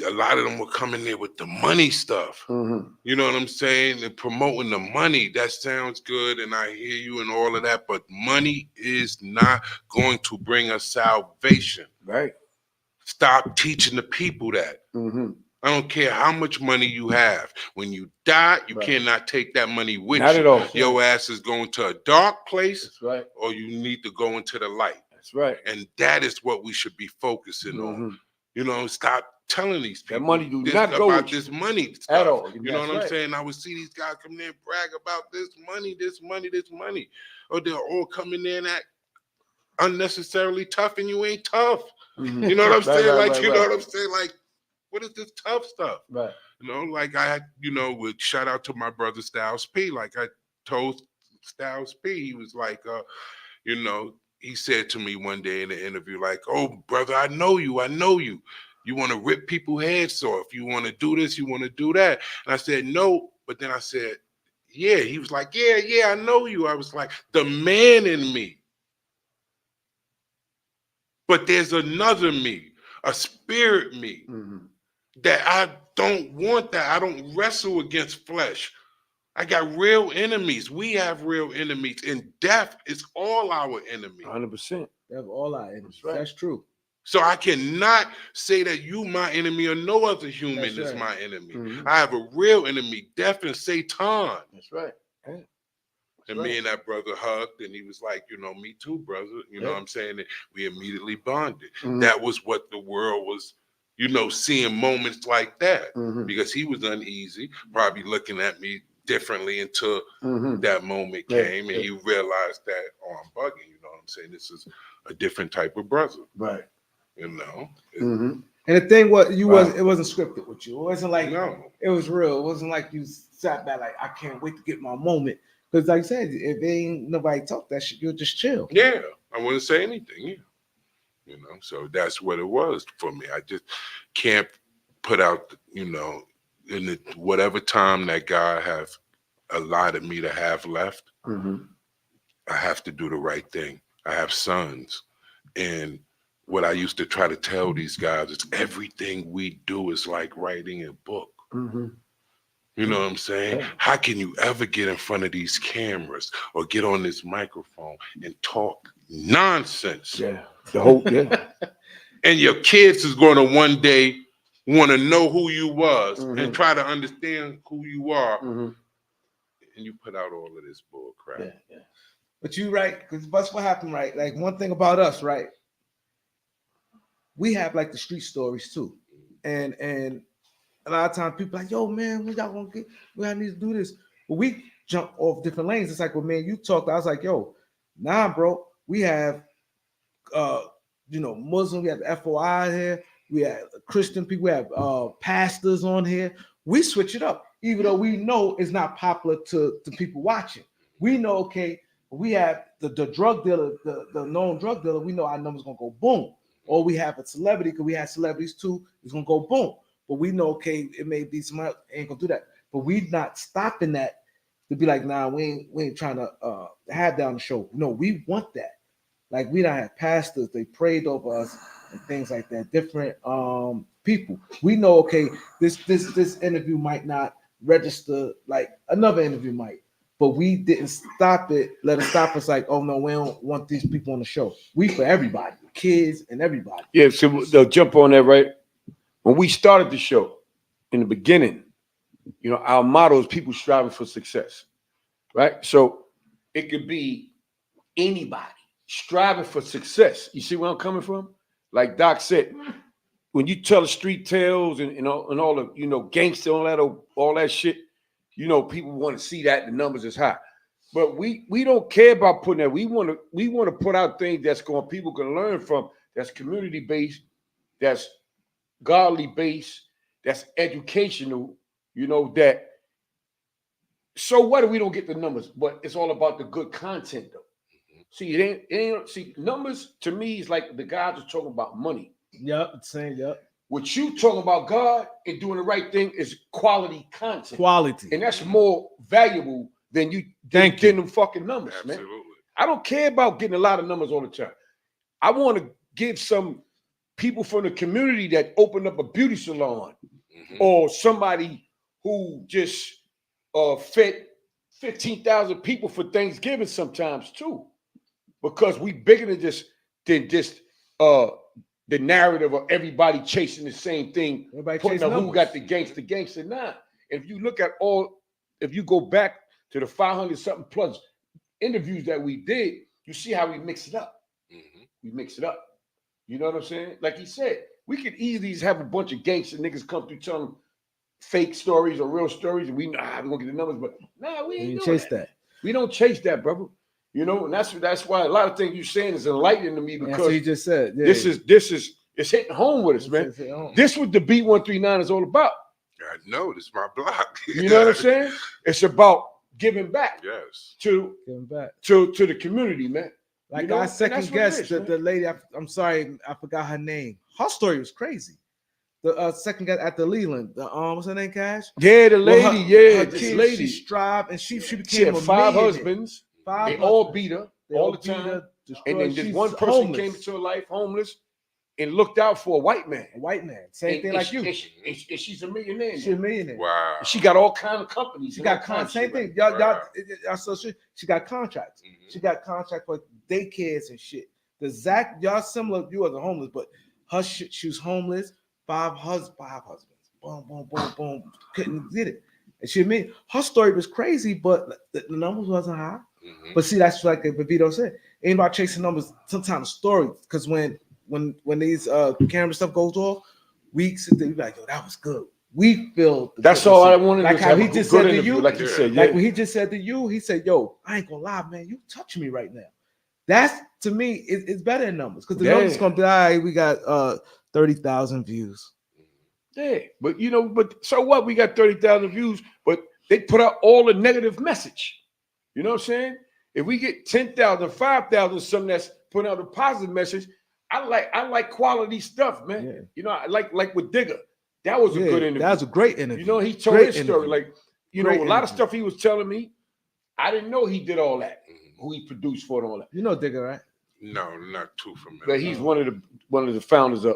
a lot of them were coming there with the money stuff. You know what I'm saying? And promoting the money. That sounds good, and I hear you and all of that, but money is not going to bring us salvation. Right. Stop teaching the people that. I don't care how much money you have. When you die, you cannot take that money with Not you. at all. Your ass is going to a dark place, That's right. or you need to go into the light. That's right. And that is what we should be focusing on. Stop telling these people that money do this not go about with this you money stuff. at all. You know what I'm saying? I would see these guys come in and brag about this money. Or they'll all come in there and act unnecessarily tough, and you ain't tough. You know what I'm saying? Know what I'm saying? Like, what is this tough stuff? Right. Like I had, with shout out to my brother Styles P. Like I told Styles P, he was like, he said to me one day in the interview, like, "Oh, brother, I know you. You want to rip people's heads off. You want to do this. You want to do that." And I said, "No." But then I said, "Yeah." He was like, "Yeah, I know you." I was like, "The man in me." But there's another me, a spirit me, that I don't want that. I don't wrestle against flesh. I got real enemies. We have real enemies. And death is all our enemy. 100%. They have all our enemies. Right. That's true. So I cannot say that you my enemy or no other human is my enemy. I have a real enemy, death and Satan. That's right. And me and that brother hugged, and he was like, "Me too, brother." You know what I'm saying? And we immediately bonded. That was what the world was, seeing moments like that, because he was uneasy, probably looking at me differently until that moment came, and he realized that, I'm bugging. You know what I'm saying? This is a different type of brother. Right. And the thing was, it wasn't scripted with you. It wasn't like it was real. It wasn't like you sat back like, I can't wait to get my moment. Because like I said, if ain't nobody talk that shit, you'll just chill. Yeah, I wouldn't say anything. Yeah, so that's what it was for me. I just can't put out, in the whatever time that God have allotted me to have left. I have to do the right thing. I have sons, and what I used to try to tell these guys is everything we do is like writing a book. You know what I'm saying? How can you ever get in front of these cameras or get on this microphone and talk nonsense? Yeah. The whole And your kids is going to one day want to know who you was and try to understand who you are. And you put out all of this bull crap. Yeah. But you right, because that's what happened, right? Like one thing about us, right? We have like the street stories too. And a lot of times people like, yo, man, we gotta need to do this. But we jump off different lanes. It's like when me and you talked, I was like, yo, nah, bro, we have Muslim, we have FOI here, we have Christian people, we have pastors on here. We switch it up, even though we know it's not popular to people watching. We know, okay, we have the drug dealer, the known drug dealer, we know our number's gonna go boom. Or we have a celebrity, because we have celebrities too, it's gonna go boom. But we know, okay, it may be somebody ain't gonna do that. But we not stopping that to be like, nah, we ain't trying to have that on the show. No, we want that. Like we don't have pastors, they prayed over us and things like that. Different people. We know, okay, this interview might not register like another interview might, but we didn't stop it. Let it stop us like, oh no, we don't want these people on the show. We for everybody, kids and everybody. Yeah, so they'll jump on that, right? When we started the show in the beginning, you know, our motto is people striving for success, right? So it could be anybody striving for success. You see where I'm coming from? Like Doc said, when you tell the street tales and all the, you know, gangster, all that shit, you know, people want to see that the numbers is high. But we don't care about putting that. We want to put out things that's going people can learn from, that's community based, that's godly based, that's educational, you know, that. So what if we don't get the numbers? But it's all about the good content, though. See, it ain't see, numbers to me is like the guys are talking about money. Yep, same, yep. What you talking about God and doing the right thing is quality content. Quality. And that's more valuable than you getting them fucking numbers, Absolutely. man. I don't care about getting a lot of numbers all the time. I want to give some people from the community that opened up a beauty salon or somebody who just fed 15,000 people for Thanksgiving sometimes too. Because we bigger than just the narrative of everybody chasing the same thing, Everybody putting chasing up who numbers. got the gangster. Nah. If you look at if you go back to the 500 something plus interviews that we did, you see how we mix it up. We mix it up. You know what I'm saying? Like he said, we could easily have a bunch of gangster niggas come through telling fake stories or real stories, and we're gonna get the numbers, but we ain't doing chase that. We don't chase that, brother. You know, and that's why a lot of things you're saying is enlightening to me, because he just said, yeah, this is it's hitting home with us, man. This what the B139 is all about. I know, this is my block. You know what I'm saying? It's about giving back. Yes. To the community, man. Like, you know? I second guessed is, the lady. I'm sorry, I forgot her name. Her story was crazy. The second guest at the Leland, what's her name, Cash? Yeah, the lady, her this kids, lady. She strived and she became she had a 5 millionaire. husbands. They husbands. all beat her They all all the beat time. her, And then destroyed. this She's one person homeless. came into her life homeless and looked out for a white man. A white man, same thing like you. And she's a millionaire. She's a millionaire. Wow. She got all kind of companies. She got same thing. Y'all. So she got contracts. She got contracts for daycares and shit. The Zach, y'all similar. You wasn't homeless, but her shit. She was homeless. 5 husbands. Boom, boom, boom, boom. Couldn't get it. And she admitted her story was crazy, but the numbers wasn't high. But see, that's like Vito said. Ain't about chasing numbers. Sometimes stories, because when these camera stuff goes off, we sit there, we like, yo, that was good. We feel that's all I wanted. Like to how have he a just good said to interview, you, like you said, like when he just said to you, he said, yo, I ain't gonna lie, man, you touch me right now. That's, to me, it's better than numbers, because the numbers gonna be, all right, we got 30,000 views. Yeah, but you know, but so what? We got 30,000 views, but they put out all the negative message. You know what I'm saying? If we get 10,000, 5,000, something that's putting out a positive message, I like quality stuff, man. Yeah. You know, I like with Bigga. That was a good interview. That was a great interview. You know, he told his story. Like, you know, a lot of stuff he was telling me, I didn't know he did all that. Who he produced for and all that. You know Bigga, right? No, not too familiar. But he's one of the founders of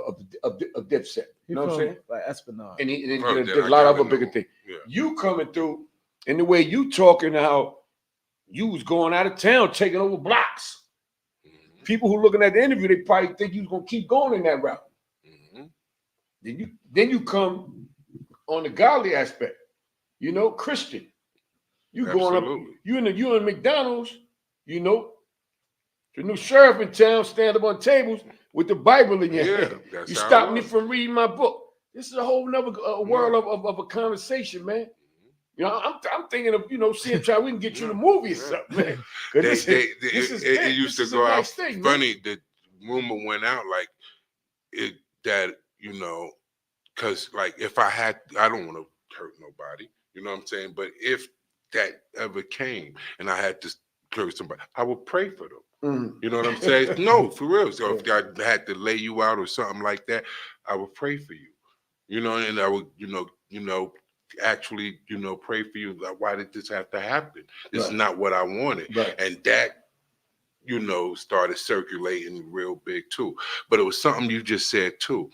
Dipset. You know what I'm saying? Like Esplanade. And he did a lot of other bigger things. Yeah. You coming through, and the way you talking, how you was going out of town, taking over blocks. People who looking at the interview, they probably think you was gonna keep going in that route. Then you come on the godly aspect. You know, Christian. You going up, you in McDonald's, you know, the new sheriff in town stand up on tables with the Bible in your hand. You stopped me from reading my book. This is a whole nother world of a conversation, man. You know, I'm thinking of, you know, seeing how we can get you the movie or something, man. It used to go out funny. The rumor went out like it that, you know, because like if I don't want to hurt nobody, you know what I'm saying? But if that ever came and I had to hurt somebody, I would pray for them. You know what I'm saying? No, for real. So if I had to lay you out or something like that, I would pray for you. You know, and I would, actually, pray for you. Like, why did this have to happen? This is not what I wanted. Right. And that, started circulating real big too. But it was something you just said too.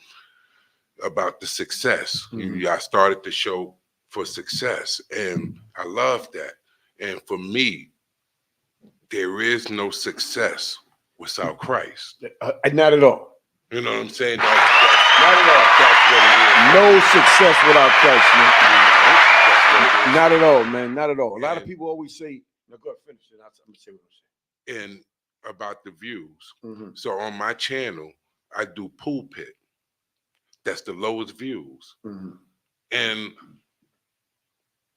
about the success. Mhm. I started the show for success, and I love that. And for me, there is no success without Christ. Not at all. You know what I'm saying? Not at all. That's what it is. No success without Christ, man. That's what it is. Not at all, man. Not at all. A lot of And- people always say, "No, go ahead, finish it." I'm gonna say what I'm saying. And about the views. Mhm. So on my channel, I do pulpit. That's the lowest views. Mhm. And,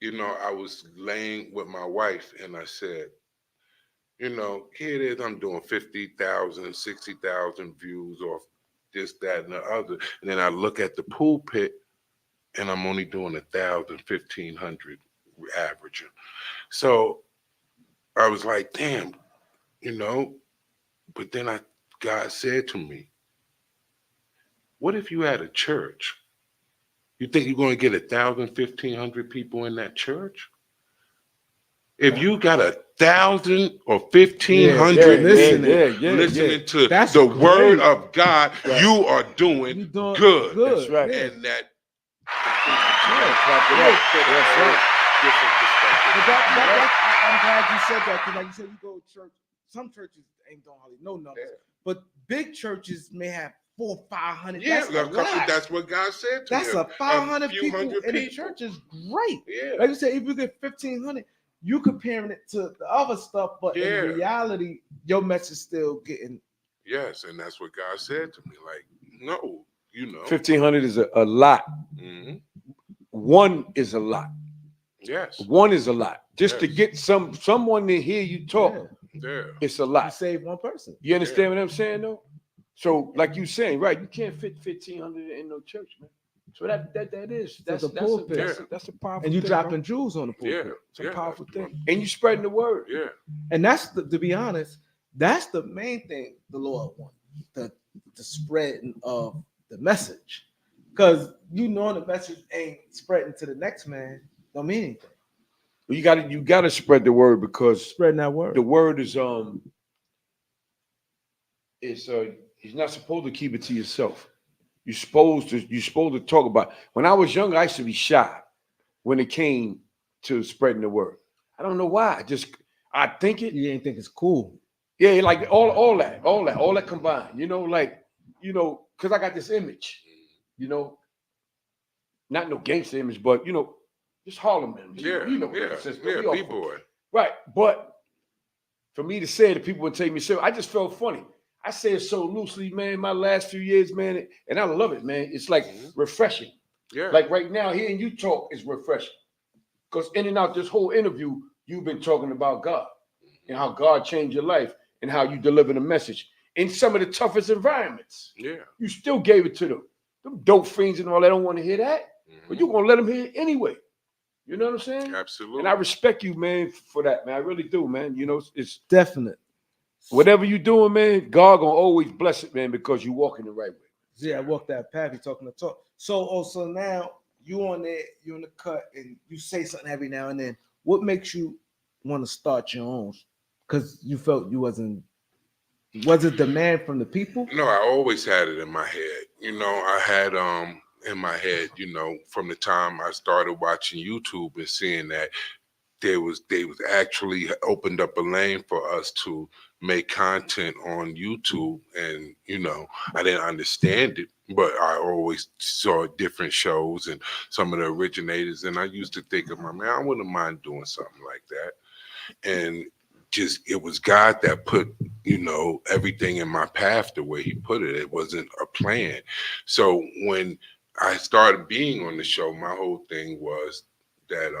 I was laying with my wife and I said, here it is, I'm doing 50,000, 60,000 views off this, that, and the other. And then I look at the pulpit and I'm only doing 1,000, 1,500 averaging. So I was like, damn, but then God said to me, what if you had a church? You think you're going to get 1,000, 1,500 people in that church? If you got 1,000 or 1,500 listening to That's the great. word of God, Right. you are doing You doing good. That's right. Yeah. And that Clap it up. That's right. different perspective. But I'm glad you said that, because like you said, you go to church. Some churches ain't don't hardly no numbers, Yeah. but big churches may have 400, 500. Yeah, That's a lot. that's what God said to That's him. a 500 few people, hundred and the people. church is great. Yeah. Like you said, if you get 1,500, you comparing it to the other stuff, but Yeah. in reality, your message still getting. Yes, and that's what God said to me. Like, no, 1,500 is a lot. Mhm. One is a lot. Yes. One is a lot. Just to Yes. get someone to hear you talk, Yeah. it's a You lot. save one person. You understand what I'm saying, though? So, like you saying, right? You can't fit 1,500 in no church, man. So that's the pulpit. that's a powerful. And you thing, dropping bro. jewels on the pulpit. Yeah. It's a Yeah, powerful that's thing, and you spreading the word. Yeah. And that's to be honest, that's the main thing the Lord wants, the spreading of the message. Because the message ain't spreading to the next man, don't mean anything. You got to spread the word, because Spreading that word. the word is you're not supposed to keep it to yourself. You're supposed to talk about. When I was younger, I used to be shy when it came to spreading the word. I don't know why. I think it. You ain't think it's cool. Yeah, like all that combined. Because I got this image. Not no gangster image, but just Harlem image. Yeah. We all- B-boy. Right, but for me to say that, people would take me serious. I just felt funny. I say it so loosely, man. My last few years, man, and I love it, man. It's like refreshing. Yeah. Like right now, hearing you talk is refreshing. Because in and out this whole interview, you've been talking about God and how God changed your life and how you delivered a message in some of the toughest environments. Yeah. You still gave it to them. Them dope fiends and all, they don't want to hear that. But you're going to let them hear it anyway. You know what I'm saying? Absolutely. And I respect you, man, for that, man. I really do, man. It's Definite. whatever you're doing, man, God going to always bless it, man, because you walk in the right way. Yeah, I walk that path. You talking the talk. So now you on there, you in the cut, and you say something every now and then. What makes you want to start your own? Because you felt you wasn't. Was it demand from the people? No, I always had it in my head. I had in my head, from the time I started watching YouTube and seeing that they was actually opened up a lane for us to make content on YouTube, and I didn't understand it, but I always saw different shows and some of the originators, and I used to think of man, I wouldn't mind doing something like that, and just it was God that put everything in my path the way He put it. It wasn't a plan. So when I started being on the show, my whole thing was that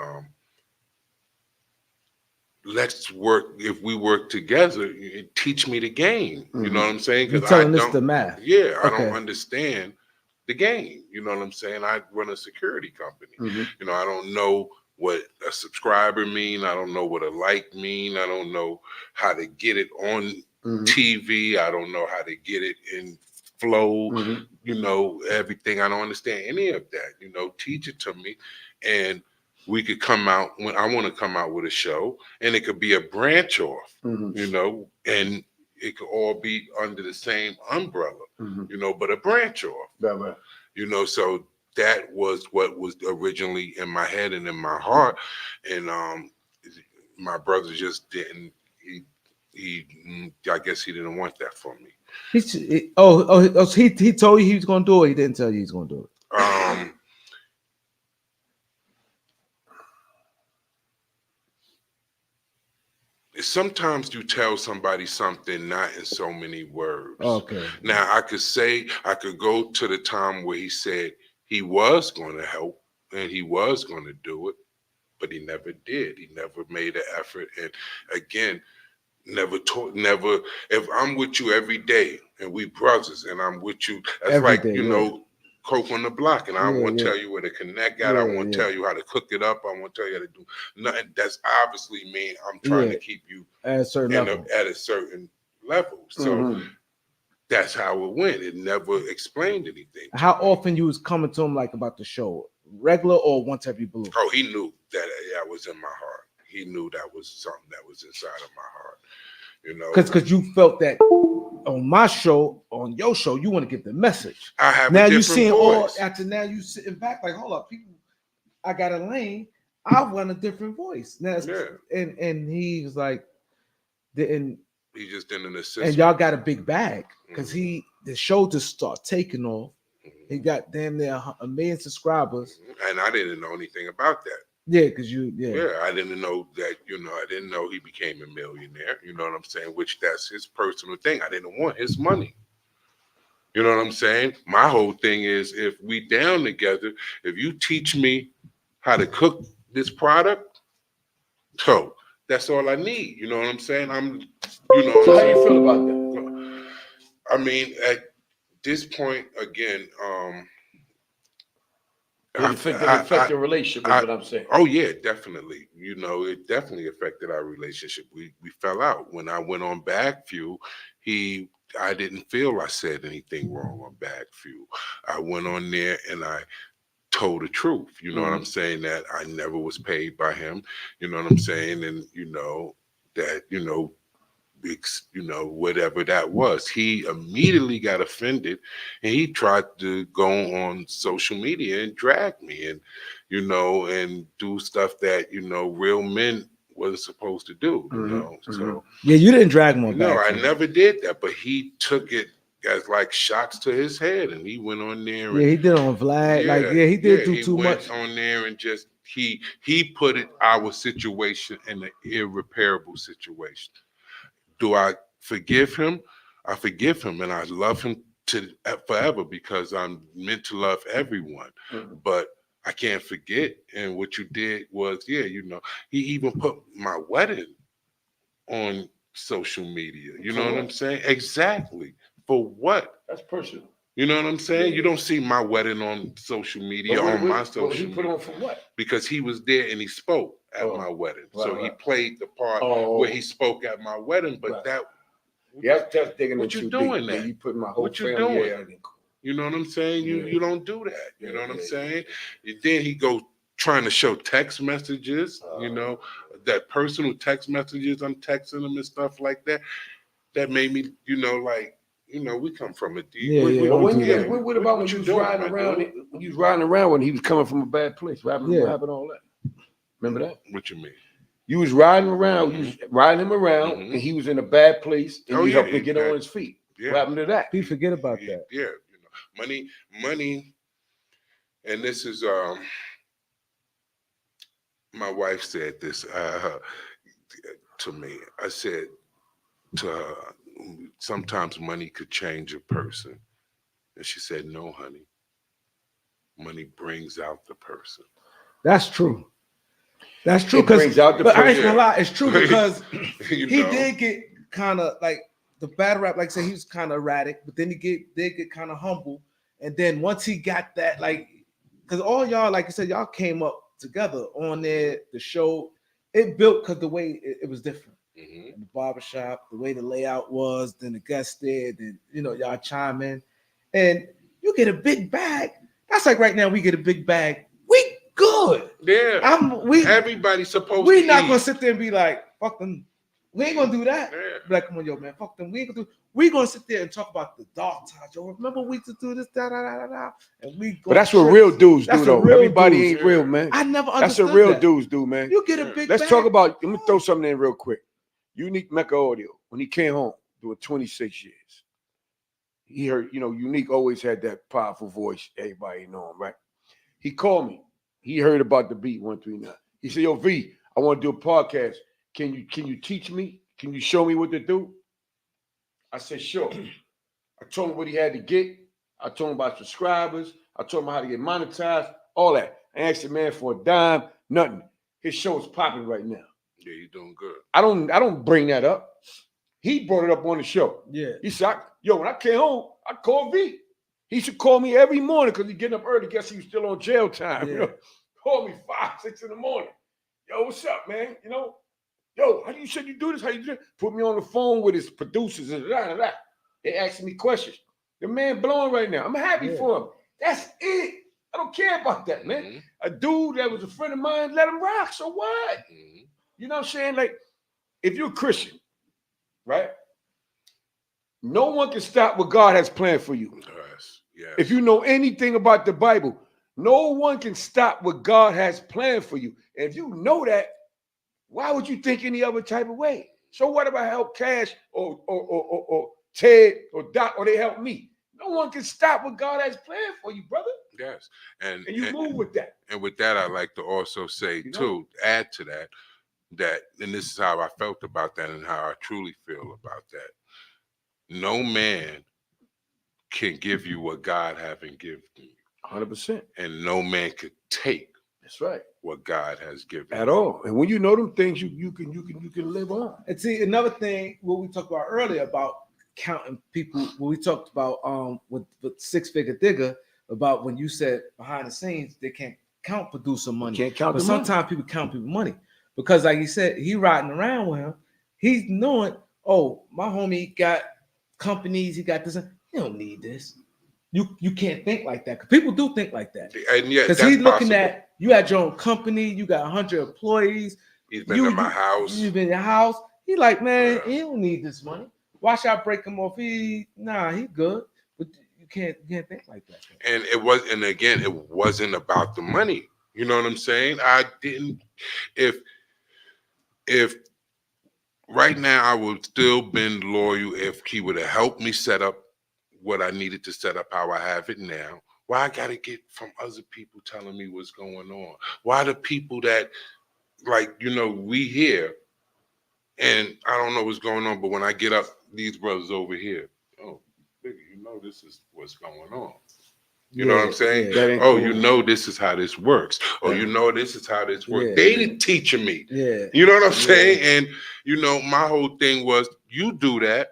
let's work. If we work together, teach me the game. You know what I'm saying? You're telling us the math. Yeah, I Okay. don't understand the game. You know what I'm saying? I run a security company. I don't know what a subscriber mean. I don't know what a like mean. I don't know how to get it on TV. I don't know how to get it in flow. Everything. I don't understand any of that. Teach it to me, and we could come out when I want to come out with a show, and it could be a branch off, and it could all be under the same umbrella, but a branch off. Right. You know, so that was what was originally in my head and in my heart. And my brother just didn't. I guess he didn't want that for me. He told you he was gonna do it. He didn't tell you he's gonna do it. Sometimes you tell somebody something not in so many words. Okay. Now I could go to the time where he said he was going to help and he was going to do it, but he never did. He never made an effort. And again, never. If I'm with you every day and we brothers and I'm with you, that's Every like, day, you know, coke on the block, and I won't tell you where to connect at. I won't tell you how to cook it up. I won't tell you how to do nothing. That's obviously mean I'm trying to keep you at a certain level. At a certain level. So that's how it went. It never explained anything. How often you was coming to him like about the show? Regular or once every blue? Oh, he knew that was in my heart. He knew that was something that was inside of my heart. You know, because you felt that on my show, on your show, you want to get the message. I have now a you different seeing all voice. after now you sitting back like, hold up, people, I got a lane. I want a different voice. Now, and he was like, didn't he just didn't assist. And y'all got a big bag because the show just start taking off. He got damn near 1 million subscribers, and I didn't know anything about that. Yeah, because I didn't know that, I didn't know he became a millionaire. You know what I'm saying? Which that's his personal thing. I didn't want his money. You know what I'm saying? My whole thing is if we down together, if you teach me how to cook this product, so that's all I need. You know what I'm saying? So how you feel about that? I mean, at this point, again, It affect the relationship, is what I'm saying. Oh yeah, definitely. It definitely affected our relationship. We fell out. When I went on Bag Fuel, I didn't feel I said anything wrong on Bag Fuel. I went on there and I told the truth. You know what I'm saying? That I never was paid by him. You know what I'm saying? And that whatever that was, he immediately got offended and he tried to go on social media and drag me and and do stuff that real men wasn't supposed to do. So you didn't drag him on no, back. I never did that, but he took it as like shots to his head and he went on there and he did on Vlad. He did do too much on there and just he put our situation in an irreparable situation. Do I forgive him? I forgive him and I love him to forever because I'm meant to love everyone. But I can't forget. And what you did was, he even put my wedding on social media. You know what I'm saying? Exactly. For what? That's personal. You know what I'm saying? You don't see my wedding on social media, my social media. He put on for what? Because he was there and he spoke at my wedding. So he played the part where he spoke at my wedding, but that... that's digging what you doing that? You put my whole what you family doing? You know what I'm saying? You don't do that. You know what I'm saying? And then he go trying to show text messages, that personal text messages I'm texting him and stuff like that. That made me, we come from a deep. What about when you was riding around? When you was riding around when he was coming from a bad place? What happened all that? Remember that? What you mean? You was riding around, you was riding him around, and he was in a bad place, and you helped him get on his feet. What happened to that? We forget about that. Yeah, money, and this is my wife said this to me. I said to her, sometimes money could change a person, and she said, "No, honey, money brings out the person." That's true. That's true. But I ain't gonna lie, it's true because he did get kind of like the battle rap, like I said, he was kind of erratic, but then he did get kind of humble. And then once he got that, like, because all y'all, like I said, y'all came up together on there, the show, it built because the way it was different. In the barbershop, the way the layout was, then the guests there, then y'all chime in, and you get a big bag. That's like right now we get a big bag. We good. Yeah. Everybody's supposed we to not eat. gonna sit there and be like, fuck them. We ain't gonna do that. Yeah. Like, come on, yo, man, fuck them. We ain't gonna do. We gonna sit there and talk about the dark times. Yo, remember we used to do this, da da da da da, and we. But that's what real dudes That's do, what though. real Everybody dudes. ain't real, man. I never That's understood what real that. dudes do, man. You get a big. Let's bag. talk about. Let me throw something in real quick. Unique Mecca Audio. When he came home, doing 26 years, he heard. Unique always had that powerful voice. Everybody know him, right? He called me. He heard about the beat 139. He said, "Yo, V, I want to do a podcast. Can you teach me? Can you show me what to do?" I said, "Sure." I told him what he had to get. I told him about subscribers. I told him how to get monetized, all that. I asked the man for a dime, nothing. His show is popping right now. Yeah, you're doing good. I don't bring that up. He brought it up on the show. Yeah. He said, when I came home, I called V. He should call me every morning because he's getting up early. Guess he was still on jail time. Yeah. Call me 5, 6 in the morning. Yo, what's up, man? Yo, how you said you do this? How you do it? Put me on the phone with his producers and da. They asking me questions. The man blowing right now. I'm happy for him. That's it. I don't care about that, man. Mm-hmm. A dude that was a friend of mine, let him rock. So what? Mm-hmm. You know what I'm saying? Like, if you're a Christian, right? No one can stop what God has planned for you. Yes. If you know anything about the Bible, no one can stop what God has planned for you. And if you know that, why would you think any other type of way? So what if I help Cash or Ted or Doc or they help me? No one can stop what God has planned for you, brother. Yes. And you move with that. And with that, I'd like to also say, too, add to that, and this is how I felt about that and how I truly feel about that. No man can give you what God haven't given you. 100%. And no man could take That's right. what God has given At you. all. And when you know them things, you can live on. And see, another thing, what we talked about earlier about counting people, when we talked about with Six Figure Digger, about when you said behind the scenes, they can't count producer money. Can't count but the sometimes people count people money. Because like you said, he riding around with him, he's knowing, oh, my homie got companies, he got this. He don't need this. You can't think like that. Because people do think like that. And yeah, because he's looking at, you had your own company, you got 100 employees. He's been in my house. You've been in your house. He like, man, he don't need this money. Why should I break him off? He good. But you can't think like that. And it wasn't about the money. You know what I'm saying? I didn't. If right now I would still been loyal if he would have helped me set up what I needed to set up, how I have it now. Why I gotta get from other people telling me what's going on? Why the people that, like, we here, and I don't know what's going on, but when I get up, these brothers over here, oh, Bigga, this is what's going on. You know what I'm saying? Cool. This is how this works. Or this is how this works. Yeah. They didn't teach me. Yeah. You know what I'm saying? And my whole thing was, you do that.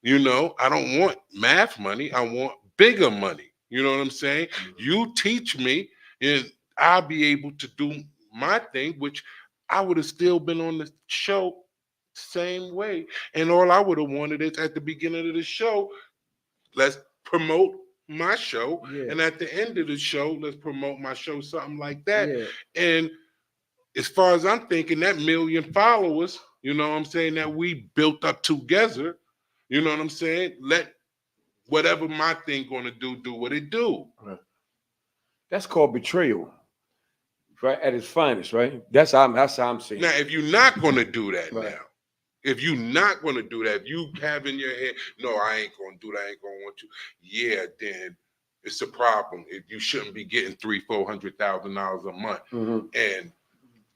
I don't want math money. I want bigger money. You know what I'm saying? Mm-hmm. You teach me, and I'll be able to do my thing, which I would have still been on the show same way. And all I would have wanted is at the beginning of the show, let's promote my show. Yeah. And at the end of the show, let's promote my show, something like that. Yeah. And as far as I'm thinking, that 1 million followers, you know what I'm saying, that we built up together, you know what I'm saying? Let whatever my thing gonna do what it do. Right. That's called betrayal, right? At its finest, right? That's how I'm saying. Now, if you're not gonna do that now, if you're not gonna do that, if you have in your head, no, I ain't gonna do that, I ain't gonna want you. Yeah, then it's a problem. If you shouldn't be getting $300,000-$400,000 a month, and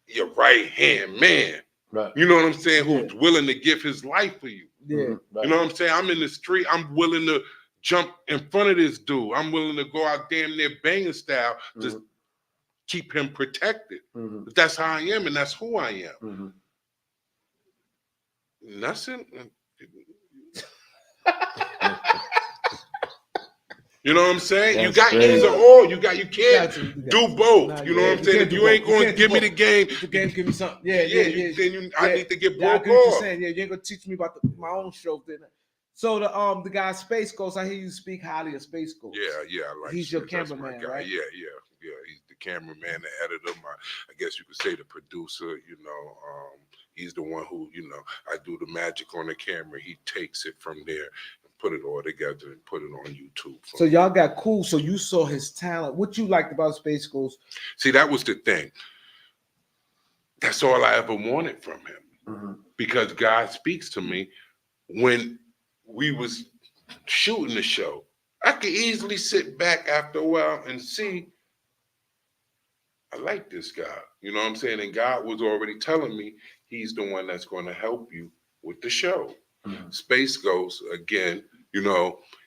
your right hand man, right? You know what I'm saying? Who's willing to give his life for you? Yeah, right. You know what I'm saying? I'm in the street. I'm willing to jump in front of this dude. I'm willing to go out damn near banging style to keep him protected. But that's how I am, and that's who I am. Nothing. You know what I'm saying? That's you got crazy. Either or. You can't do both. Nah, you know what I'm saying? If you ain't going to give me the game. The game give me something. Yeah. Then I need to get broke off. I get what you're saying. Yeah, you ain't going to teach me about my own show. So the guy Space Ghost, I hear you speak highly of Space Ghost. Yeah, I like he's your cameraman, right? Yeah. He's the cameraman, the editor, I guess you could say the producer. He's the one who, I do the magic on the camera. He takes it from there and put it all together and put it on YouTube. So y'all got cool. So you saw his talent. What you liked about Space Ghost? See, that was the thing. That's all I ever wanted from him, because God speaks to me when we was shooting the show. I could easily sit back after a while and see, I like this guy. You know what I'm saying? And God was already telling me he's the one that's going to help you with the show. Space Ghost, again,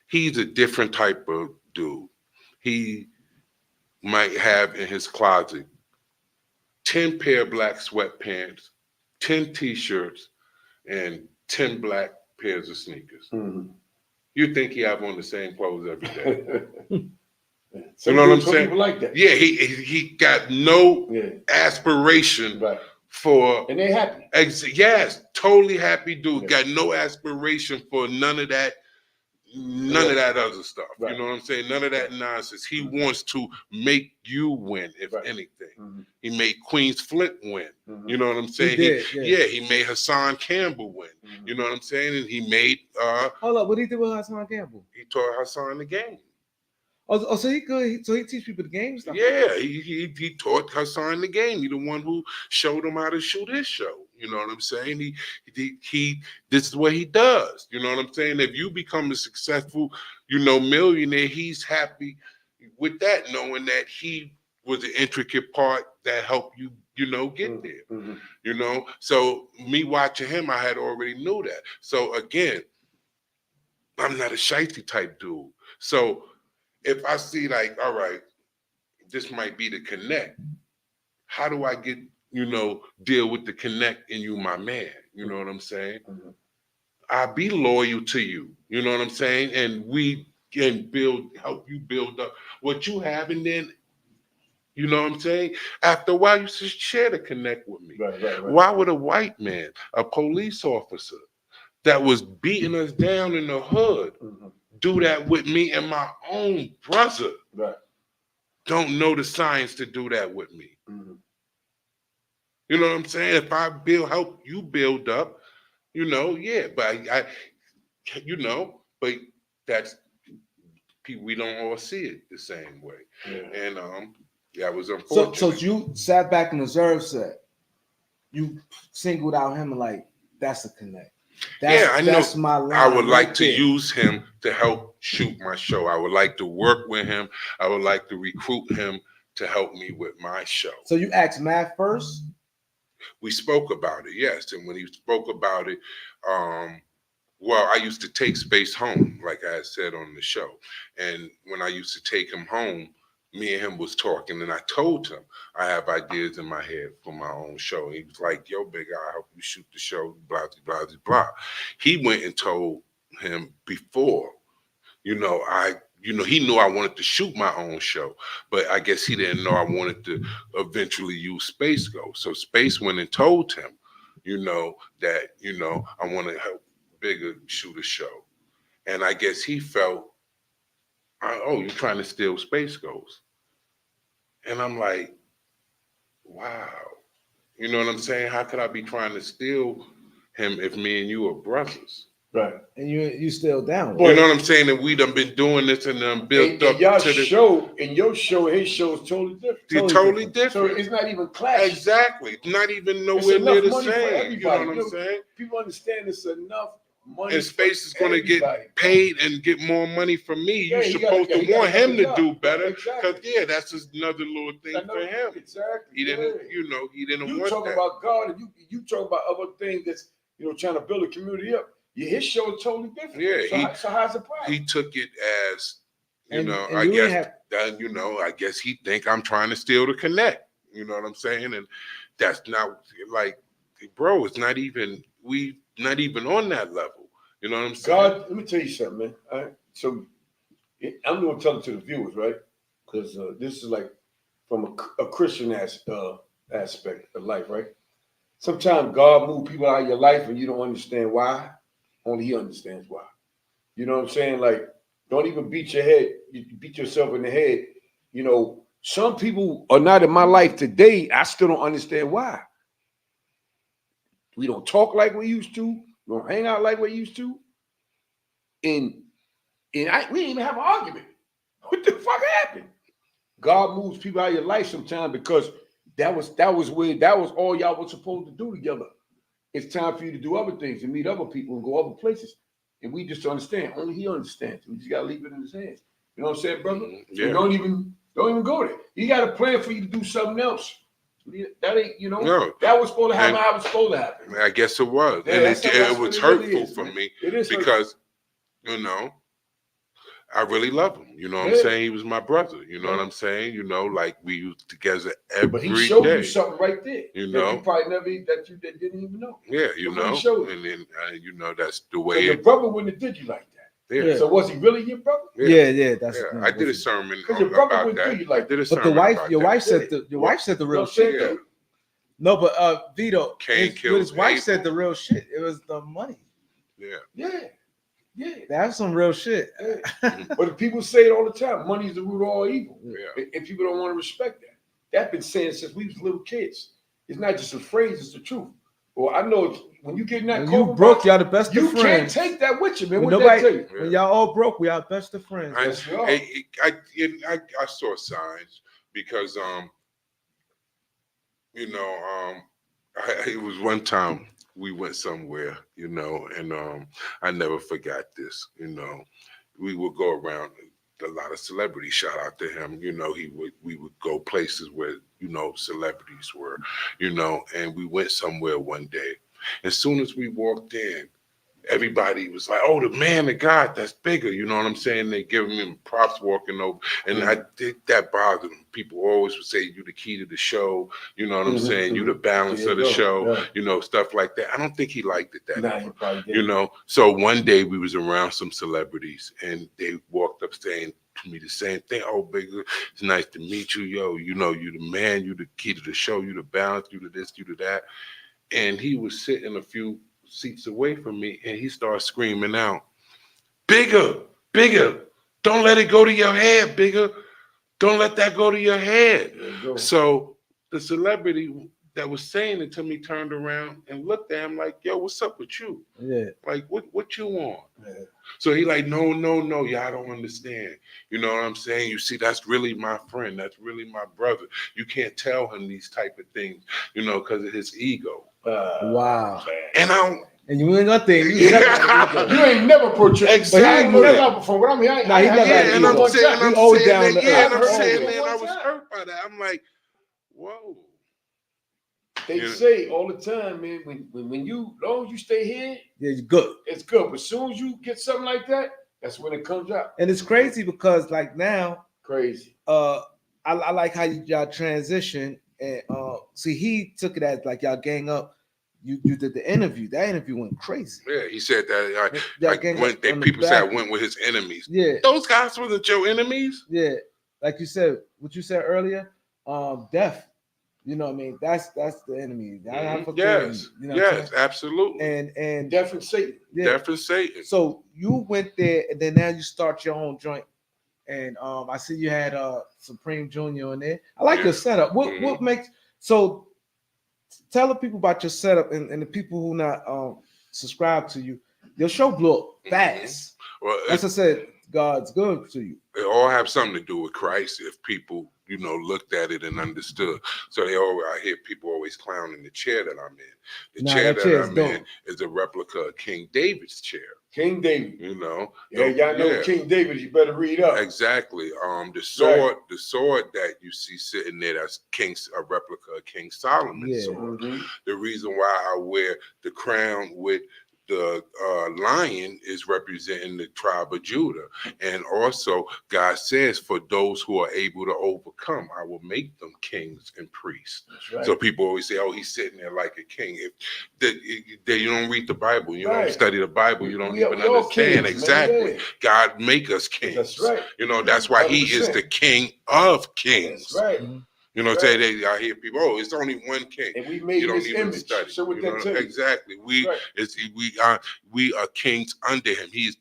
he's a different type of dude. He might have in his closet 10 pair of black sweatpants, 10 t-shirts, and 10 black pairs of sneakers. You think he have on the same clothes every day. You know what I'm saying? People like that. Yeah, he got no aspiration for, and they happy. Yes, totally happy dude. Got no aspiration for none of that other stuff. You know what I'm saying? None of that nonsense. He wants to make you win, if anything. He made Queen's Flip win. You know what I'm saying? He made Hassan Campbell win. You know what I'm saying? And he made hold up, what did he do with Hassan Campbell? He taught Hassan the game. Oh, so he could. So he teach people the game stuff. Yeah, he taught Hassan the game. He the one who showed him how to shoot his show. You know what I'm saying? He this is what he does. You know what I'm saying? If you become a successful, millionaire, he's happy with that, knowing that he was an intricate part that helped you, get there. So me watching him, I had already knew that. So again, I'm not a shifty type dude. So if I see like, all right, this might be the connect, how do I get, deal with the connect in you, my man? You know what I'm saying? I'll be loyal to you. You know what I'm saying? And we can help you build up what you have. And then, you know what I'm saying? After a while, you should share the connect with me. Right. Why would a white man, a police officer that was beating us down in the hood, do that with me and my own brother? Don't know the science to do that with me. You know what I'm saying? If I help you build up, but but that's people, we don't all see it the same way. And that was unfortunate. So you sat back and observed, said you singled out him and like, that's a connect. I know. That's my line. I would like right to there. use him to help shoot my show. I would like to work with him. I would like to recruit him to help me with my show. So you asked Matt first? We spoke about it, yes. And when he spoke about it, I used to take Space home, like I had said on the show. And when I used to take him home, me and him was talking, and I told him I have ideas in my head for my own show. He was like, yo, Bigga, I'll help you shoot the show, blah, blah, blah, blah. He went and told him before, he knew I wanted to shoot my own show, but I guess he didn't know I wanted to eventually use Space Ghost. So Space went and told him, that, I want to help Bigga shoot a show. And I guess he felt, you're trying to steal Space Ghost. And I'm like, wow. You know what I'm saying? How could I be trying to steal him if me and you are brothers? Right. And you still down. You know what I'm saying? And we done been doing this and built up your to the show. And your show, his show is totally different. Totally different. So it's not even clash. Exactly. Not even nowhere near the same. You know what I'm saying? People understand it's enough money. And Space is going to get paid and get more money from me. You're supposed to want him to do better. Because, that's just another little thing for him. Exactly. He didn't, he didn't want that. You talk about God and you talk about other things that's, trying to build a community up. His show is totally different. Yeah. So how's the problem? He took it as, I guess he think I'm trying to steal the connect. You know what I'm saying? And that's not like, bro, it's not even, not even on that level. You know what I'm saying? God, let me tell you something, man. All right? So I'm going to tell it to the viewers, right? Because this is like from a Christian aspect of life, right? Sometimes God moves people out of your life and you don't understand why. Only he understands why. You know what I'm saying? Like, don't even beat your head. You beat yourself in the head, Some people are not in my life today. I still don't understand why. We don't talk like we used to. We don't hang out like we used to. And we didn't even have an argument. What the fuck happened? God moves people out of your life sometimes because that was all y'all were supposed to do together. It's time for you to do other things and meet other people and go other places. And we just understand. Only he understands. We just gotta leave it in his hands. You know what I'm saying, brother? Yeah. And don't even go there. He got a plan for you to do something else. That ain't, No. that was supposed to happen. How it was supposed to happen. I guess it was. Yeah, and that's it was hurtful really is, for man. me It is because, I really love him. You know what I'm saying? He was my brother. You know what I'm saying? Like we was together every day. But he showed you something right there. You that know? you probably that didn't even know. Yeah, He showed you. and then, that's the So way your brother wouldn't have did you like that. Yeah. So was he really your brother? Yeah. That's I did a sermon Because your brother about wouldn't do that. you like I did a But sermon the wife, about your that. wife said your wife said the real shit. Yeah. No, but Vito, Kane his wife Abel. said the real shit. It was the money. Yeah. That's some real shit. But people say it all the time. Money is the root of all evil. Yeah. And people don't want to respect that. That's been saying since we was little kids. It's not just a phrase, it's the truth. Well, I know when you get in that When you broke, y'all the best you of friends. can't take that with you, man. When What that tell you? when y'all all broke, we are best of friends. I saw signs because it was one time we went somewhere, and I never forgot this. We would go around a lot of celebrities. Shout out to him. We would go places where celebrities were, and we went somewhere one day. As soon as we walked in, everybody was like, "Oh, the man of God, that's Bigga." You know what I'm saying? They giving him props walking over, and I think that bothered them. People always would say, "You the key to the show." You know what I'm saying? You the balance of the show. Stuff like that. I don't think he liked it that much. So one day we was around some celebrities, and they walked up saying to me the same thing. "Oh, Bigga, it's nice to meet you, yo. You the man. You the key to the show. You the balance. You the this. You the that." And he was sitting a few seats away from me, and he started screaming out, "Bigga, Bigga, don't let it go to your head, Bigga. Don't let that go to your head." So the celebrity that was saying it to me turned around and looked at him like, "Yo, what's up with you? Yeah. Like, what you want?" Yeah. So he like, no, y'all don't understand. You know what I'm saying? You see, that's really my friend. That's really my brother. You can't tell him these type of things, because of his ego. Wow. And you ain't gonna think you ain't never portrayed. Exactly. From what I'm hearing, he never had and I'm saying man, I was hurt by that. I'm like, whoa. They say all the time, man, when you, long as you stay here, it's good. It's good. But as soon as you get something like that, that's when it comes out. And it's crazy because like now, crazy. I like how y'all transition and see he took it as like y'all gang up. You did the interview. That interview went crazy. Yeah, he said that people said I went with his enemies. Yeah. Those guys wasn't your enemies. Yeah. Like you said, what you said earlier, death. You know what I mean? That's the enemy. Yes. Yes, absolutely. And death and Satan. Yeah. Death and Satan. So you went there and then now you start your own joint. And I see you had Supreme Junior in there. I like your setup. What makes so tell the people about your setup and the people who not subscribe to you. Your show blew up fast. Well, as I said, God's good to you. It all have something to do with Christ if people, looked at it and understood. So I hear people always clowning the chair that I'm in. The chair that I'm in is a replica of King David's chair. King David. Yeah, y'all know King David, you better read up. Exactly. The sword that you see sitting there, that's a replica of King Solomon's sword. The reason why I wear the crown with the lion is representing the tribe of Judah. And also God says, for those who are able to overcome, I will make them kings and priests. Right. So people always say, oh, he's sitting there like a king. If you don't read the Bible, you don't study the Bible, you don't even understand kings, exactly. God make us kings. That's right. That's why 100%. He is the King of kings. That's right. Say I hear people, oh, it's only one king. And we made this image. Study. So with that exactly. We are kings under him. He is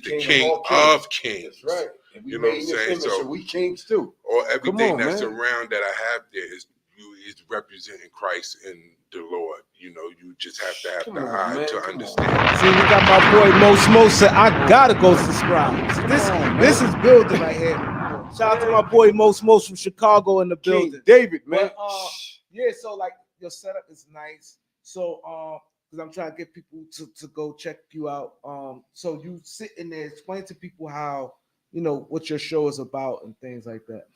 the king of kings. That's right. And we You know what I'm made in this saying? image, So so we kings too. or everything on, that's man. around that I have there is representing Christ and the Lord. You know, you just have to have Come the on, eye man. to Come understand. See, we got my boy Mo said, I gotta go subscribe. See, this is building right here. Shout out to my boy Mo from Chicago in the King building. David, man. But, yeah, so like your setup is nice. So because I'm trying to get people to go check you out. So you sit in there, explain to people how, you know, what your show is about and things like that.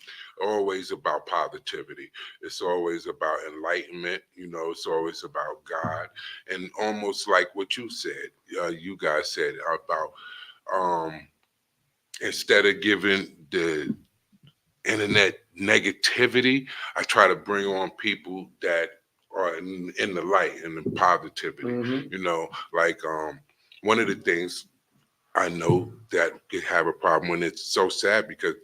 Always about positivity. It's always about enlightenment. You know, it's always about God, and almost like what you said, you guys said about instead of giving the internet negativity, I try to bring on people that are in the light and the positivity. Mhm. You know, like one of the things I know that could have a problem when it's so sad because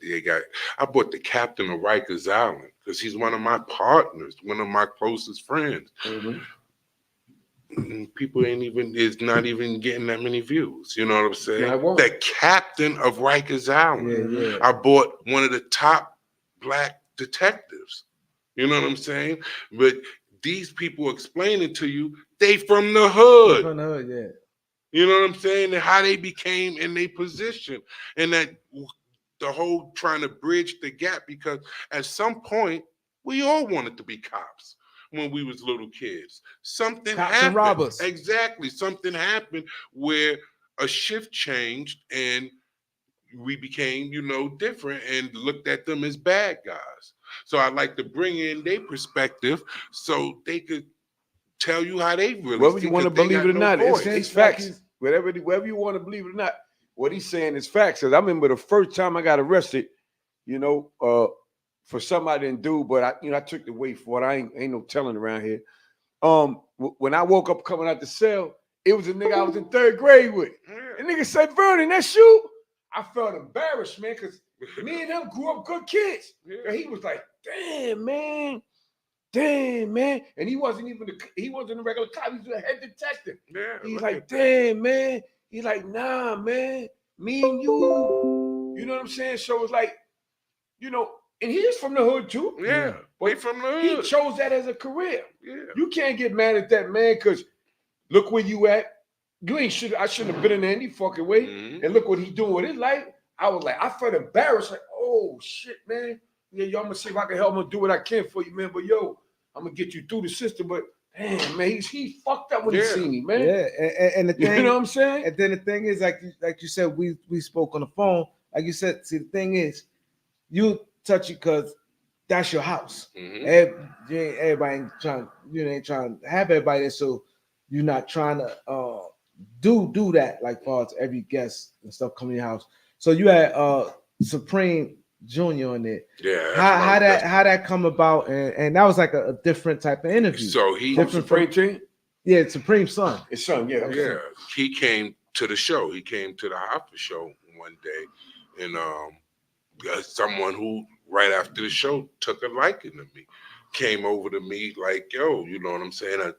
I bought the captain of Rikers Island because he's one of my partners, one of my closest friends. Mhm. And people is not even getting that many views. You know what I'm saying? Not one. The captain of Rikers Island. Yeah. I bought one of the top black detectives. You know what I'm saying? But these people explaining to you, they from the hood. From the hood, yeah. You know what I'm saying? And how they became in their position. And that the whole trying to bridge the gap, because at some point, we all wanted to be cops when we was little kids. Something Cops happened. and robbers. Exactly. Something happened where a shift changed and we became, you know, different and looked at them as bad guys. So I like to bring in their perspective so they could tell you how they really Whether see, you want to 'cause they believe got it or no not, voice. it's facts. Whether you want to believe it or not, what he's saying is facts. Because I remember the first time I got arrested, you know, for something I didn't do, but I took the weight for it. I ain't no telling around here. When I woke up coming out the cell, it was a nigga I was in 3rd grade with. And nigga said, Vernon, that's you? I felt embarrassed, man, because me and him grew up good kids. And he was like, damn, man. And he wasn't a regular cop, he was a head detective. Yeah, He's like, damn, man. He's like, nah, man. Me and you know what I'm saying? So it's like, you know, and he's from the hood too. Yeah, But from the hood. he chose that as a career. Yeah. You can't get mad at that man because look where you at. I shouldn't have been in any fucking way. Mhm. And look what he's doing with his life. I was like, I felt embarrassed. Like, oh shit, man. Yeah, yo, I'm gonna see if I can help him do what I can for you, man. But yo, I'm gonna get you through the system. But damn, man, he fucked up when he seen me, man. Yeah, and the thing, you know what I'm saying? And then the thing is, like you said, we spoke on the phone. Like you said, see, the thing is, you touch it because that's your house. Mhm. Everybody ain't trying. You ain't trying to have everybody there, so you're not trying to do that like far as every guest and stuff coming to your house. So you had Supreme Junior on it. Yeah. How that come about, and that was like a different type of interview. So he different Supreme team? Yeah, Supreme son. His son, yeah. Yeah, he came to the show. He came to the Hoffa show one day, and someone who right after the show took a liking to me, came over to me like, yo, you know what I'm saying? I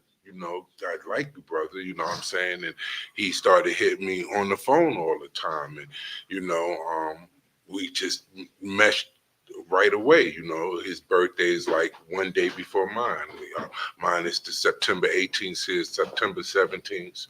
like you, brother, you know what I'm saying? And he started hitting me on the phone all the time. And, we just meshed right away. You know, his birthday is like one day before mine. Mine is the September 18th, his September 17th,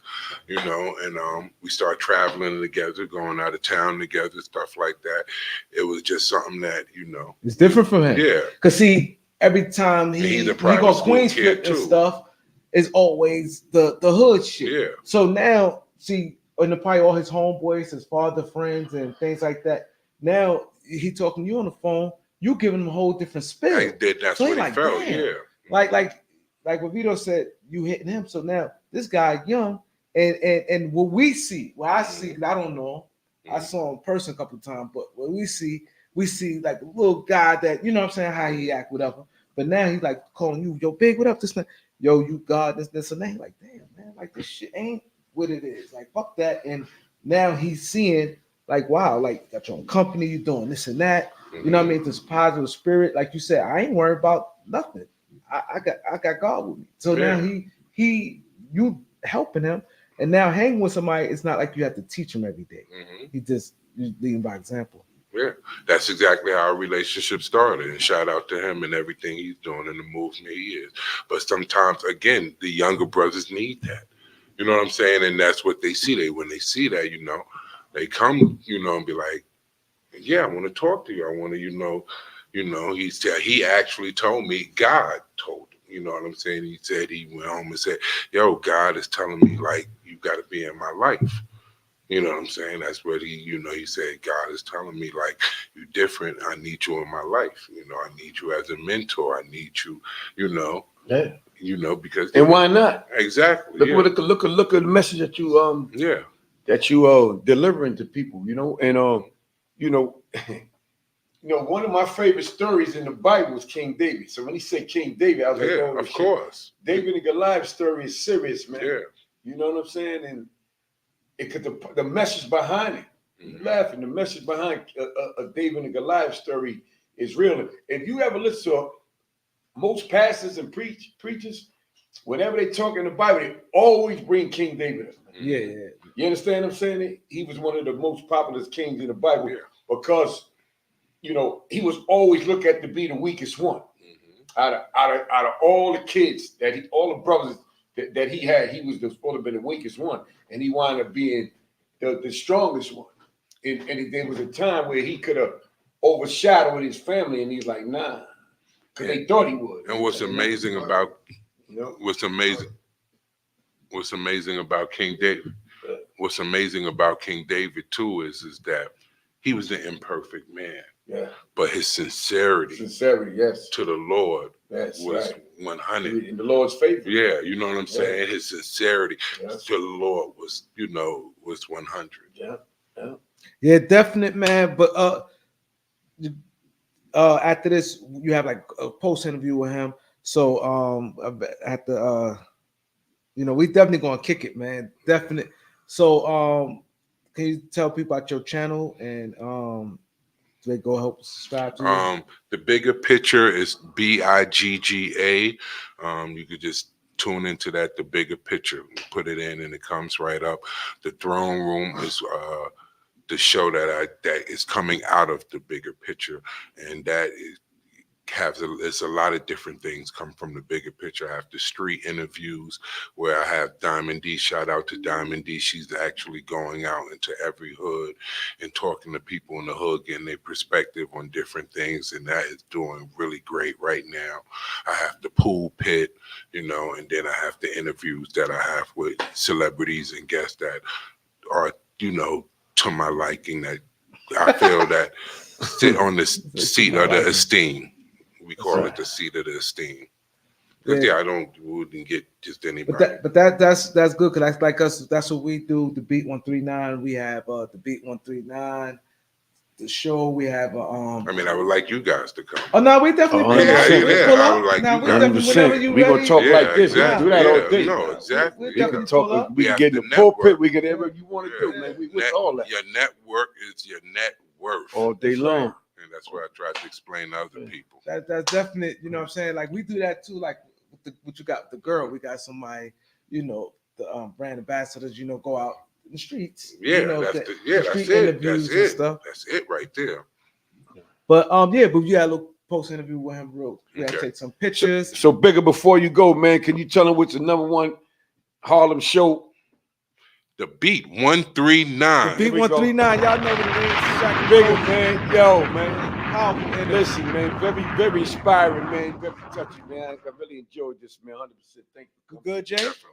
you know, and we start traveling together, going out of town together, stuff like that. It was just something that, you know. It's different from him. Yeah. Because see, every time he go Queens flip and stuff, is always the hood shit. Yeah. So now, see, in the probably all his homeboys, his father friends, and things like that. Now he talking to you on the phone. You giving him a whole different spill. I did. That's so what he like, felt. damn. Yeah. Like what Vito said, you hitting him. So now this guy young, and what we see, what I see, I don't know. I saw him in person a couple of times, but what we see like a little guy that, you know what I'm saying, how he act, whatever. But now he's like calling you, yo, big, what up, this man? Yo, you God, this and that. Like, damn, man, like this shit ain't what it is. Like, fuck that. And now he's seeing, like, wow, like, got your own company, you doing this and that. You know what I mean? This positive spirit. Like you said, I ain't worried about nothing. I got God with me. So now you helping him. And now hanging with somebody, it's not like you have to teach him every day. You leading by example. Yeah, that's exactly how our relationship started. And shout out to him and everything he's doing in the movement he is. But sometimes, again, the younger brothers need that. You know what I'm saying? And that's what they see. When they see that, they come, and be like, yeah, I want to talk to you. I want to, he actually told me, God told him. You know what I'm saying? He said he went home and said, yo, God is telling me, like, you got to be in my life. You know what I'm saying? That's what he said, God is telling me, like, you different. I need you in my life. I need you as a mentor. I need you, Yeah. Because. And why not? Exactly. Look at the message that you delivering to people, and one of my favorite stories in the Bible is King David. So when he said King David, I was like, oh, of course. David and Goliath story is serious, man. Yeah. You know what I'm saying? And it could the message behind it. You laughing. The message behind a David and Goliath story is real. If you ever listen to most pastors and preachers, whenever they talk in the Bible, they always bring King David up. Yeah. You understand what I'm saying? He was one of the most popular kings in the Bible because, he was always looked at to be the weakest one. Out of all the kids all the brothers that he had, he was supposed to have been the weakest one, and he wound up being the strongest one. And there was a time where he could have overshadowed his family, and he's like, nah, because they thought he would. And what's amazing about King David? What's amazing about King David too is that he was an imperfect man. Yeah. But his sincerity, yes, to the Lord was 100. In the Lord's favor. Yeah, you know what I'm saying? His sincerity to the Lord was 100. Yeah, definite, man. But after this, you have like a post interview with him. So at the we definitely gonna kick it, man. Definite. So can you tell people about your channel and they go help subscribe to you? The Bigga picture is Bigga. You could just tune into that, the Bigga picture, put it in, and it comes right up. The Throne Room is the show that is coming out of the Bigga picture, and that it's a lot of different things come from the Bigga picture. I have the street interviews where I have Diamond D. Shout out to Diamond D. She's actually going out into every hood and talking to people in the hood, getting their perspective on different things, and that is doing really great right now. I have the pool pit, and then I have the interviews that I have with celebrities and guests that are, to my liking, that I feel that sit on the seat of the esteem. We call it the seat of the esteem. I wouldn't get just anybody. But that's good, because that's like us. That's what we do. The Beat 139. We have the Beat 139. The show we have. I would like you guys to come. Oh no, we definitely pull up. I would like you guys. Whenever you We're gonna talk like this. Exactly. We do that all day. No, exactly. We can talk. We can get in the pulpit. We get whatever you want to do, man. We with all that. Your network is your net worth all day long. And that's what I try to explain to other people. That's definite. You know what I'm saying? Like we do that too. Like what you got with the girl. We got somebody. The brand ambassadors. Go out in the streets. Yeah, that's it. That's it. Stuff. That's it right there. But but you got a little post interview with him, bro. We gotta take some pictures. So Bigga, before you go, man, can you tell him what's the #1 Harlem show? The Beat 139. The Beat 139. Y'all know what it is. Bigga, man. Yo, man. Listen, man. Very, very inspiring, man. Very touching, man. I really enjoyed this, man. 100%. Thank you. Good, Jay? Definitely.